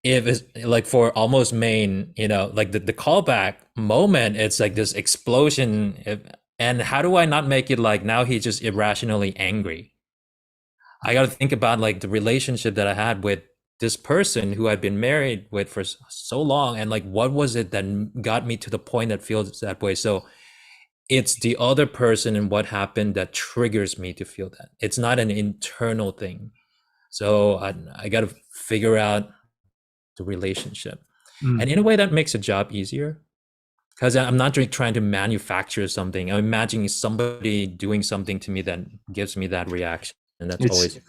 If it's like for Almost Maine, you know, like the callback moment, it's like this explosion. And how do I not make it like now he's just irrationally angry? I got to think about like the relationship that I had with this person who I'd been married with for so long, and like what was it that got me to the point that feels that way. So it's the other person and what happened that triggers me to feel that. It's not an internal thing. So I got to figure out the relationship. And in a way that makes a job easier, because I'm not trying to manufacture something. I'm imagining somebody doing something to me that gives me that reaction, and that's always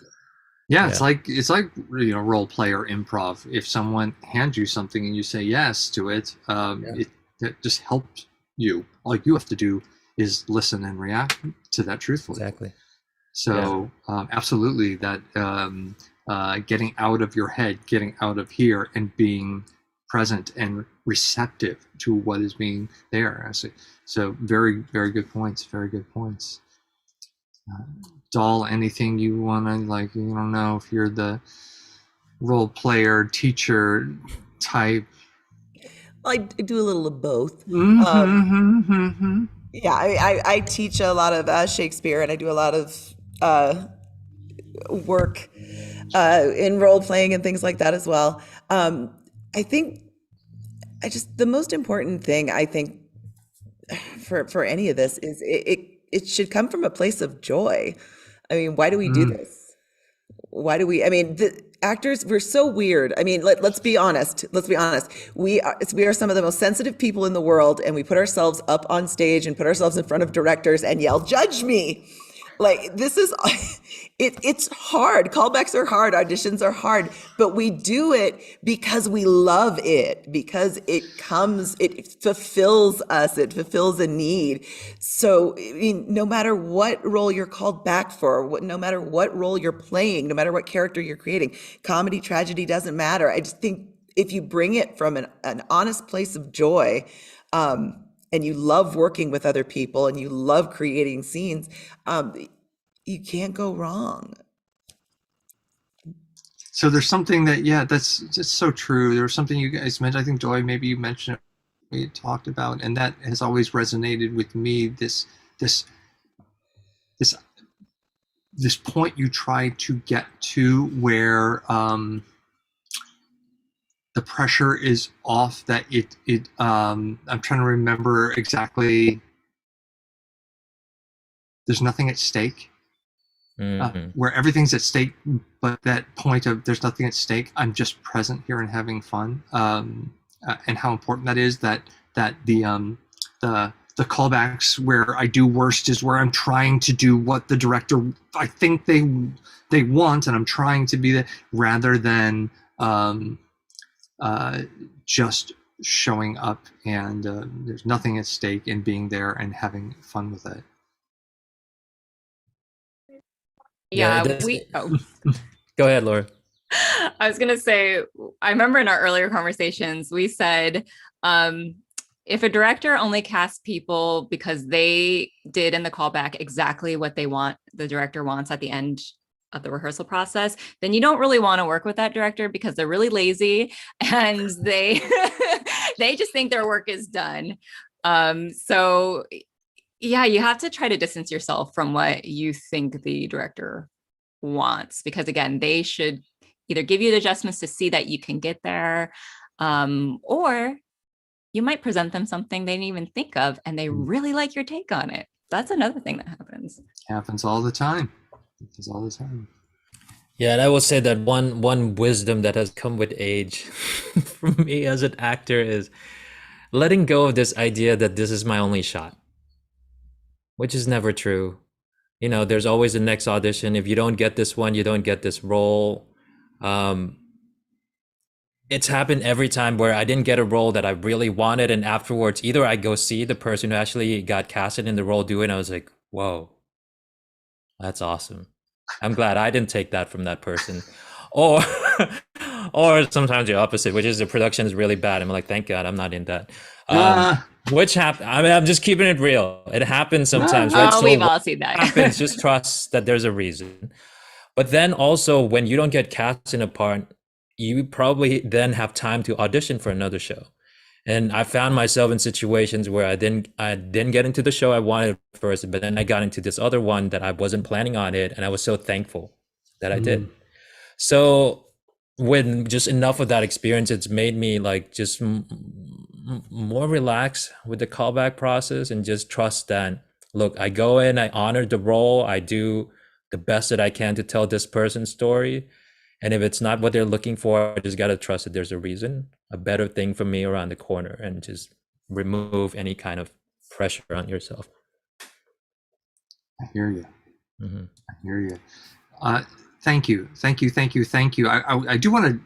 it's like role play or improv. If someone hands you something and you say yes to it, it just helps you. All you have to do is listen and react to that truthfully. Exactly. So absolutely, that getting out of your head, getting out of here, and being present and receptive to what is being there. So very, very good points. Very good points. Doll, anything you want to, like, you don't know if you're the role player, teacher type? I do a little of both. Mm-hmm. Yeah, I teach a lot of Shakespeare, and I do a lot of work in role playing and things like that as well. I think the most important thing, I think, for any of this is it should come from a place of joy. I mean, why do we do this? Why do we? I mean, the actors, we're so weird. I mean, let's be honest. Let's be honest. We are some of the most sensitive people in the world, and we put ourselves up on stage and put ourselves in front of directors and yell, "Judge me!" Like, this is, it's hard. Callbacks are hard. Auditions are hard, but we do it because we love it, because it fulfills us. It fulfills a need. So, I mean, no matter what role you're called back for, no matter what role you're playing, no matter what character you're creating, comedy, tragedy, doesn't matter. I just think if you bring it from an honest place of joy, and you love working with other people and you love creating scenes, you can't go wrong. So there's something that's just so true. There's something you guys mentioned. I think, Joy, maybe you mentioned it, we talked about, and that has always resonated with me. This point you try to get to where the pressure is off, that I'm trying to remember exactly. There's nothing at stake, where everything's at stake, but that point of there's nothing at stake, I'm just present here and having fun, and how important that is. That the callbacks where I do worst is where I'm trying to do what the director, I think they want, and I'm trying to be that, rather than just showing up and there's nothing at stake, and being there and having fun with it. Yeah, Go ahead, Laura. I was gonna say, I remember in our earlier conversations, we said, if a director only casts people because they did in the callback exactly what the director wants at the end of the rehearsal process, then you don't really want to work with that director, because they're really lazy and they just think their work is done. So yeah, you have to try to distance yourself from what you think the director wants, because again, they should either give you the adjustments to see that you can get there, or you might present them something they didn't even think of and they really like your take on it. That's another thing that happens. Happens all the time. All the time. Yeah, and I will say that one wisdom that has come with age for me as an actor is letting go of this idea that this is my only shot, which is never true. You know, there's always a next audition. If you don't get this one, you don't get this role. It's happened every time where I didn't get a role that I really wanted, and afterwards, either I go see the person who actually got casted in the role do it, and I was like, whoa, that's awesome. I'm glad I didn't take that from that person. Or sometimes the opposite, which is the production is really bad. I'm like, thank God I'm not in that. Which happen. I mean, I'm just keeping it real. It happens sometimes. Right? We've all seen that. Happens. Just trust that there's a reason. But then also, when you don't get cast in a part, you probably then have time to audition for another show. And I found myself in situations where I didn't get into the show I wanted first, but then I got into this other one that I wasn't planning on it, and I was so thankful that I did. So when just enough of that experience, it's made me like just more relaxed with the callback process, and just trust that, look, I go in, I honor the role, I do the best that I can to tell this person's story. And if it's not what they're looking for, I just got to trust that there's a reason. a better thing for me around the corner and just remove any kind of pressure on yourself. I hear you. Mhm. I hear you. Thank you. I do want to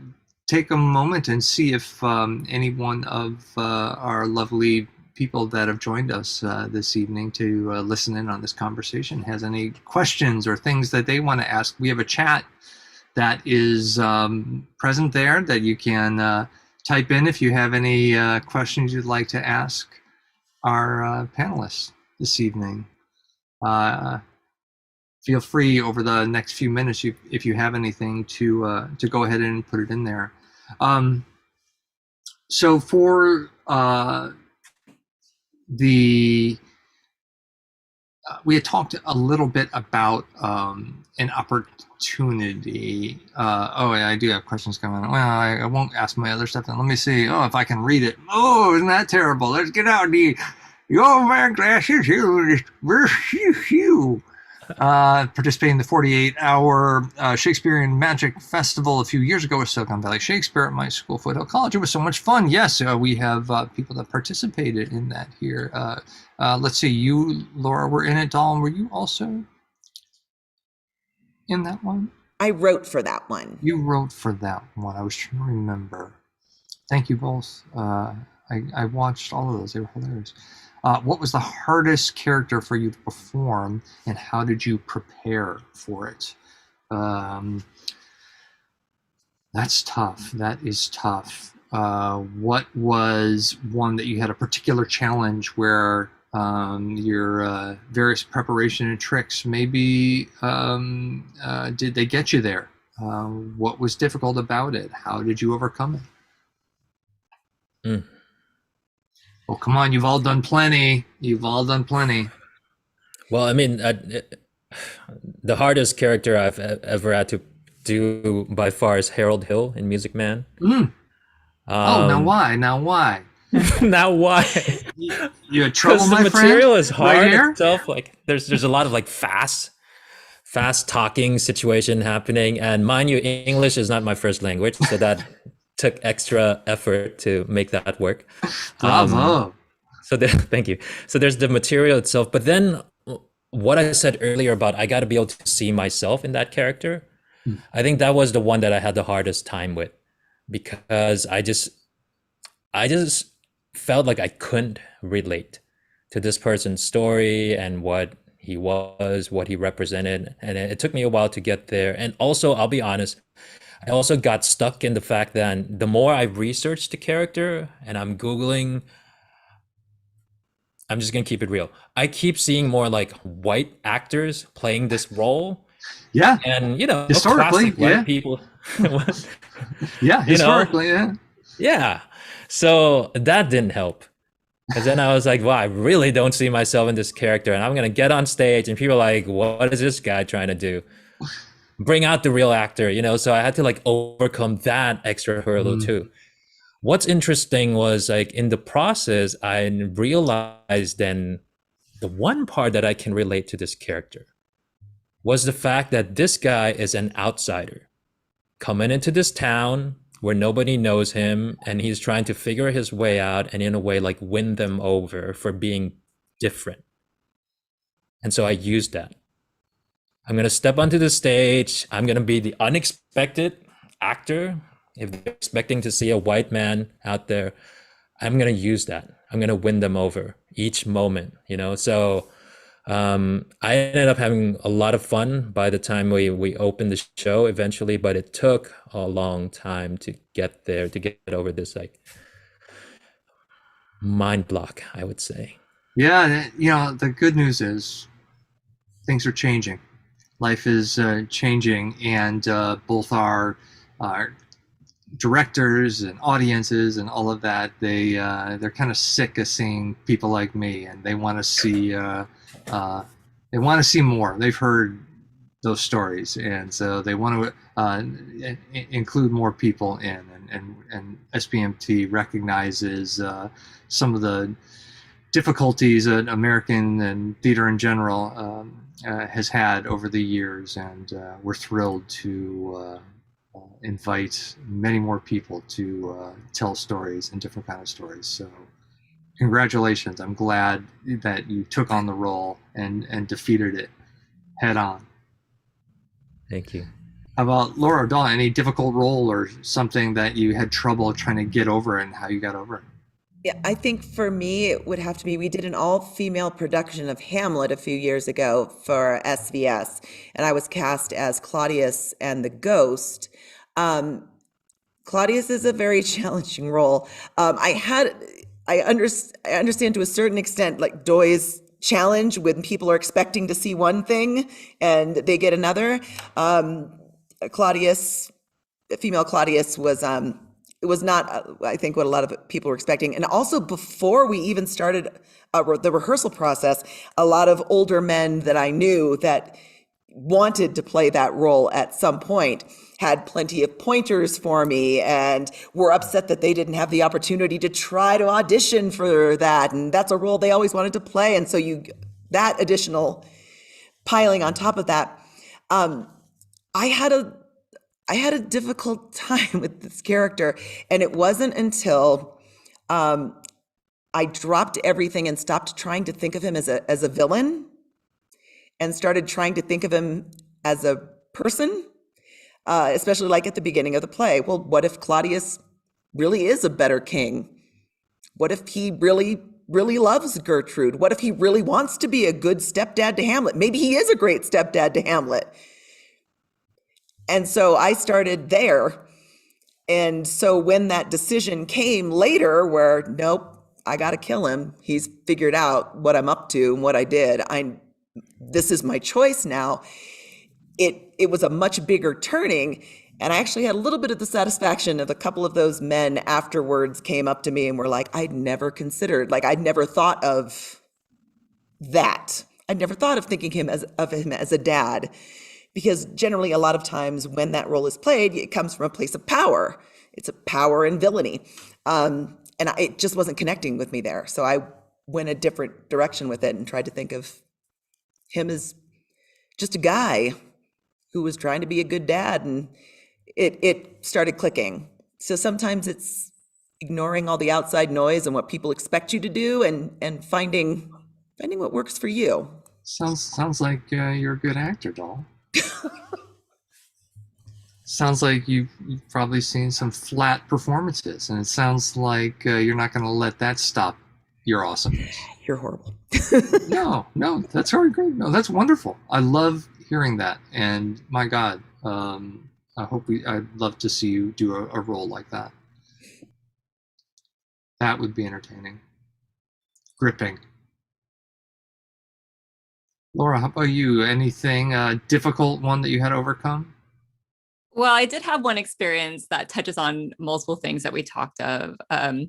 take a moment and see if any one of our lovely people that have joined us this evening to listen in on this conversation has any questions or things that they want to ask. We have a chat that is present there that you can type in if you have any questions you'd like to ask our panelists this evening. Feel free over the next few minutes if you have anything to go ahead and put it in there. So for we had talked a little bit about an opportunity. I do have questions coming. Well, I won't ask my other stuff. Then let me see. Oh, if I can read it. Oh, isn't that terrible? Let's get out the old man glasses. Participating in the 48-hour Shakespearean Magic Festival a few years ago with Silicon Valley Shakespeare at my school, Foothill College. It was so much fun. Yes, we have people that participated in that here. Let's see, you, Laura, were in it. Dawn, were you also in that one? I wrote for that one. You wrote for that one. I was trying to remember. Thank you both. I watched all of those. They were hilarious. What was the hardest character for you to perform, and how did you prepare for it? That's tough. That is tough. What was one that you had a particular challenge where your various preparation and tricks maybe did they get you there? What was difficult about it? How did you overcome it? Oh, come on, you've all done plenty. Well, I mean, the hardest character I've ever had to do by far is Harold Hill in Music Man. Now why? Now why? You had trouble, my friend? Because the material is hard right itself. Like there's a lot of like fast talking situation happening, and mind you, English is not my first language, so that took extra effort to make that work. Bravo. Thank you. So there's the material itself, but then what I said earlier about I got to be able to see myself in that character. I think that was the one that I had the hardest time with, because I just felt like I couldn't relate to this person's story and what he was, what he represented. And it took me a while to get there. And also, I'll be honest, I also got stuck in the fact that the more I researched the character and I'm Googling, I'm just going to keep it real. I keep seeing more like white actors playing this role. Yeah. And, historically, white people. Yeah, historically, Yeah. So that didn't help. Because then I was like, wow, I really don't see myself in this character. And I'm going to get on stage and people are like, what is this guy trying to do? Bring out the real actor, so I had to like overcome that extra hurdle too. What's interesting was like in the process, I realized then the one part that I can relate to this character was the fact that this guy is an outsider coming into this town where nobody knows him, and he's trying to figure his way out and in a way like win them over for being different. And so I used that. I'm going to step onto the stage. I'm going to be the unexpected actor. If they're expecting to see a white man out there, I'm going to use that. I'm going to win them over each moment, So I ended up having a lot of fun by the time we opened the show eventually, but it took a long time to get there, to get over this like mind block, I would say. Yeah, the good news is things are changing. Life is changing, and both our directors and audiences and all of that, they're kind of sick of seeing people like me, and they want to see more. They've heard those stories, and so they want to include more people in. And SPMT recognizes some of the difficulties that American and theater in general has had over the years, and we're thrilled to invite many more people to tell stories and different kind of stories. So congratulations. I'm glad that you took on the role and defeated it head on. Thank you. How about Laura O'Donnell? Any difficult role or something that you had trouble trying to get over and how you got over it? Yeah, I think for me, it would have to be, we did an all-female production of Hamlet a few years ago for SVS, and I was cast as Claudius and the Ghost. Claudius is a very challenging role. I understand to a certain extent, like Doy's challenge when people are expecting to see one thing and they get another. Claudius, female Claudius was, it was not, I think, what a lot of people were expecting. And also before we even started the rehearsal process, a lot of older men that I knew that wanted to play that role at some point had plenty of pointers for me and were upset that they didn't have the opportunity to try to audition for that. And that's a role they always wanted to play. And so that additional piling on top of that, I had a difficult time with this character, and it wasn't until I dropped everything and stopped trying to think of him as a villain and started trying to think of him as a person, especially like at the beginning of the play. Well, what if Claudius really is a better king? What if he really, really loves Gertrude? What if he really wants to be a good stepdad to Hamlet? Maybe he is a great stepdad to Hamlet. And so I started there. And so when that decision came later where, nope, I got to kill him. He's figured out what I'm up to and what I did. This is my choice now. It was a much bigger turning. And I actually had a little bit of the satisfaction of a couple of those men afterwards came up to me and were like, I'd never considered, like, I'd never thought of that. I'd never thought of thinking of him as a dad. Because generally, a lot of times when that role is played, it comes from a place of power. It's a power and villainy. It just wasn't connecting with me there. So I went a different direction with it and tried to think of him as just a guy who was trying to be a good dad. And it started clicking. So sometimes it's ignoring all the outside noise and what people expect you to do and finding what works for you. Sounds like you're a good actor, doll. Sounds like you've probably seen some flat performances, and it sounds like you're not going to let that stop your awesomeness. You're horrible. No, that's very great. No, that's wonderful. I love hearing that, and my God, I'd love to see you do a role like that. That would be entertaining, gripping. Laura, how about you? Anything difficult one that you had to overcome? Well, I did have one experience that touches on multiple things that we talked of. I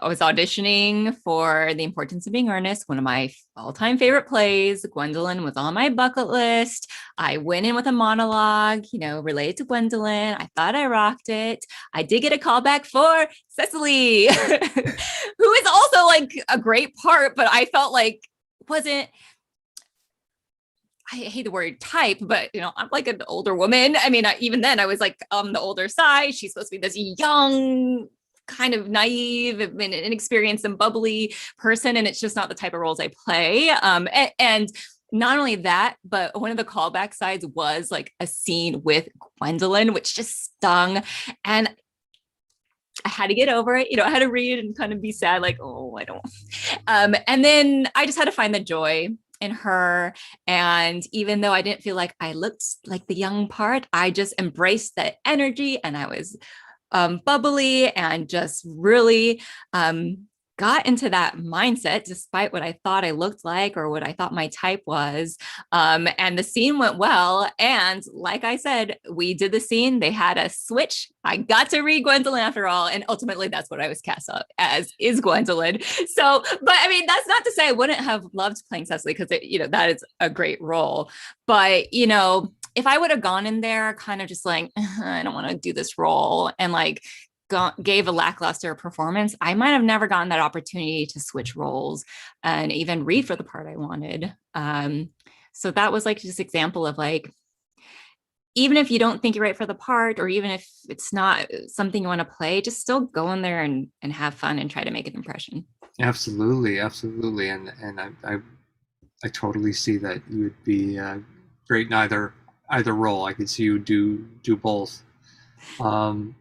was auditioning for The Importance of Being Earnest, one of my all-time favorite plays. Gwendolyn was on my bucket list. I went in with a monologue, related to Gwendolyn. I thought I rocked it. I did get a call back for Cecily, who is also like a great part, but I felt like I hate the word type, but I'm like an older woman. I mean, even then I was like on the older side. She's supposed to be this young, kind of naive and inexperienced and bubbly person. And it's just not the type of roles I play. And not only that, but one of the callback sides was like a scene with Gwendolyn, which just stung. And I had to get over it. I had to read and kind of be sad, like, oh, I don't. And then I just had to find the joy in her. And even though I didn't feel like I looked like the young part, I just embraced that energy, and I was bubbly and just really got into that mindset despite what I thought I looked like or what I thought my type was. And the scene went well. And like I said, we did the scene. They had a switch. I got to read Gwendolyn after all. And ultimately, that's what I was cast up as, is Gwendolyn. So, but I mean, that's not to say I wouldn't have loved playing Cecily, because, that is a great role. But, if I would have gone in there kind of just like, I don't want to do this role, and like gave a lackluster performance, I might have never gotten that opportunity to switch roles and even read for the part I wanted. So that was like just example of like, even if you don't think you're right for the part, or even if it's not something you want to play, just still go in there and have fun and try to make an impression. Absolutely, absolutely, and I totally see that you would be great in either role. I could see you do both. Um,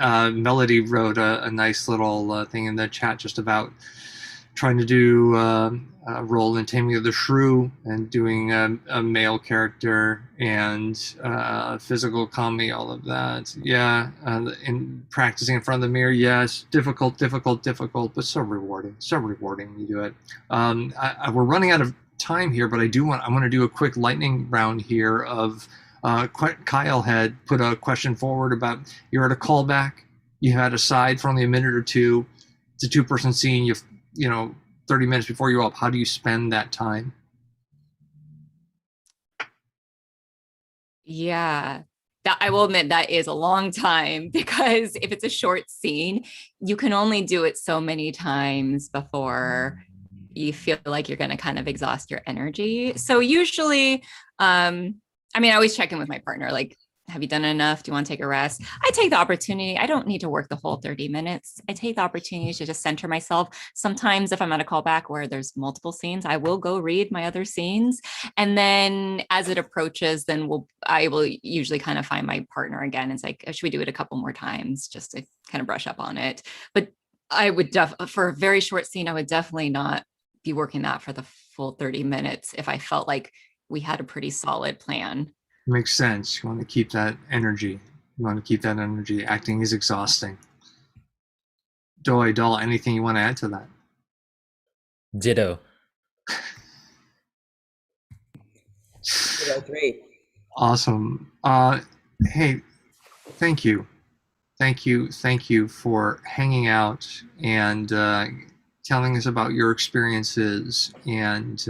Melody wrote a nice little thing in the chat just about trying to do a role in Taming of the Shrew and doing a male character and physical comedy, all of that. Yeah, and practicing in front of the mirror. Yes, difficult, but so rewarding. So rewarding when you do it. We're running out of time here, but I want to do a quick lightning round here of Kyle had put a question forward about you're at a callback, you had a side for only a minute or two, it's a two-person scene, you know 30 minutes before you're up. How do you spend that time? Yeah, that I will admit that is a long time, because if it's a short scene, you can only do it so many times before you feel like you're going to kind of exhaust your energy. So usually, I mean, I always check in with my partner, like, have you done enough? Do you want to take a rest? I take the opportunity. I don't need to work the whole 30 minutes. I take the opportunity to just center myself. Sometimes if I'm at a callback where there's multiple scenes, I will go read my other scenes. And then as it approaches, then I will usually kind of find my partner again. It's like, should we do it a couple more times just to kind of brush up on it? But I would for a very short scene, I would definitely not be working that for the full 30 minutes if I felt like we had a pretty solid plan. Makes sense. You want to keep that energy. Acting is exhausting. Doll, anything you want to add to that? Ditto. Great. Awesome. Hey, thank you for hanging out and telling us about your experiences and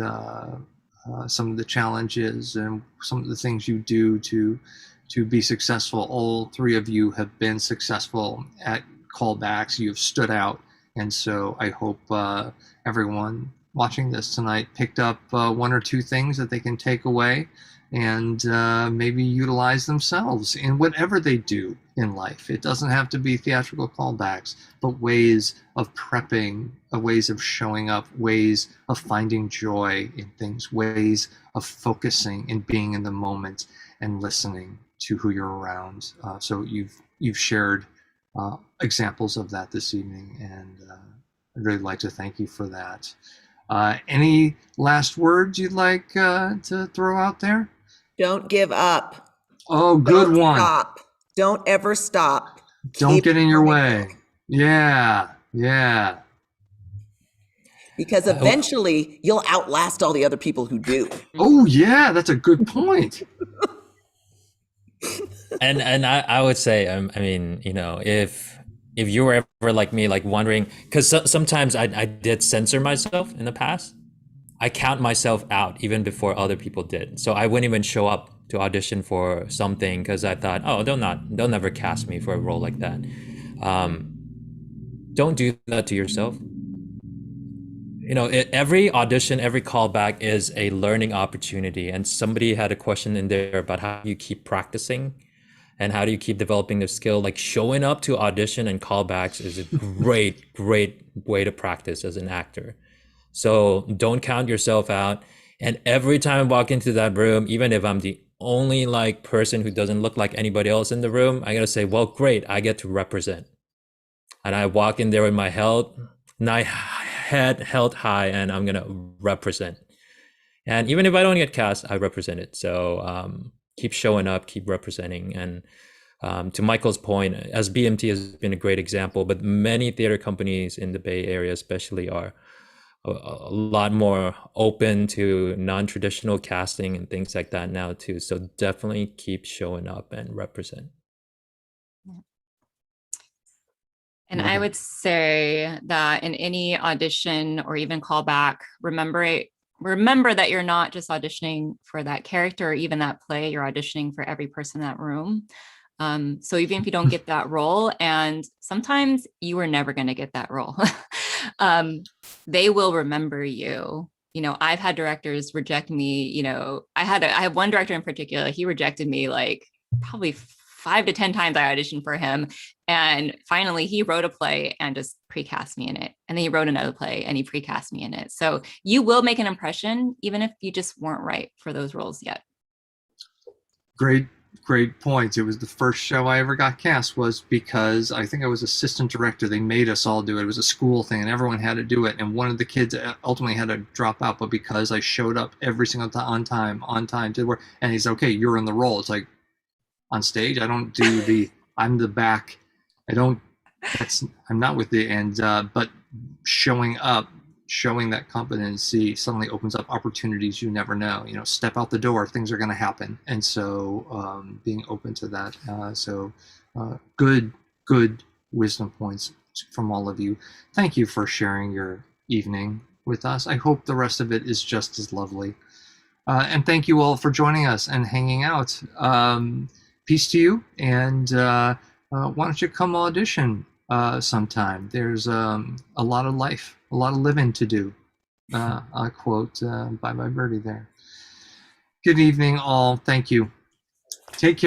some of the challenges and some of the things you do to be successful. All three of you have been successful at callbacks. You've stood out, and so I hope everyone watching this tonight picked up one or two things that they can take away and maybe utilize themselves in whatever they do in life. It doesn't have to be theatrical callbacks, but ways of prepping, ways of showing up, ways of finding joy in things, ways of focusing and being in the moment and listening to who you're around. So you've shared examples of that this evening, and I'd really like to thank you for that. Any last words you'd like to throw out there? Don't give up. Oh, good Don't one. Stop. Don't ever stop. Don't Keep get in your going. way. Yeah. Because eventually you'll outlast all the other people who do. Oh, yeah, that's a good point. And I would say, I mean, you know, if you were ever like me, like wondering, because sometimes I did censor myself in the past. I count myself out even before other people did. So I wouldn't even show up to audition for something because I thought, oh, they'll never cast me for a role like that. Don't do that to yourself. You know, every audition, every callback is a learning opportunity. And somebody had a question in there about how you keep practicing and how do you keep developing the skill. Like showing up to audition and callbacks is a great way to practice as an actor. So don't count yourself out. And every time I walk into that room, even if I'm the only like person who doesn't look like anybody else in the room, I gotta say, well, great, I get to represent. And I walk in there with my head held high, and I'm gonna represent. And even if I don't get cast, I represent it. So keep showing up, keep representing. And to Michael's point, as BMT has been a great example, but many theater companies in the Bay Area especially are a lot more open to non-traditional casting and things like that now too. So definitely keep showing up and represent. And I would say that in any audition or even callback, remember that you're not just auditioning for that character or even that play, you're auditioning for every person in that room. So even if you don't get that role, and sometimes you are never going to get that role, they will remember you. I've had directors reject me. I have one director in particular. He rejected me like probably 5 to 10 times. I auditioned for him, and finally he wrote a play and just precast me in it. And then he wrote another play and he precast me in it. So you will make an impression, even if you just weren't right for those roles yet. Great points. It was the first show I ever got cast was because I think I was assistant director. They made us all do it. It was a school thing and everyone had to do it. And one of the kids ultimately had to drop out, but because I showed up every single time on time, did work. And he's okay, you're in the role. It's like on stage, I don't do I'm the back. I'm not with the end, but showing up, showing that competency suddenly opens up opportunities you never know. Step out the door, things are going to happen. And so being open to that. Good wisdom points from all of you. Thank you for sharing your evening with us. I hope the rest of it is just as lovely. And thank you all for joining us and hanging out. Peace to you. And why don't you come audition sometime? There's a lot of life, a lot of living to do. A quote by my birdie there. Good evening, all. Thank you. Take care.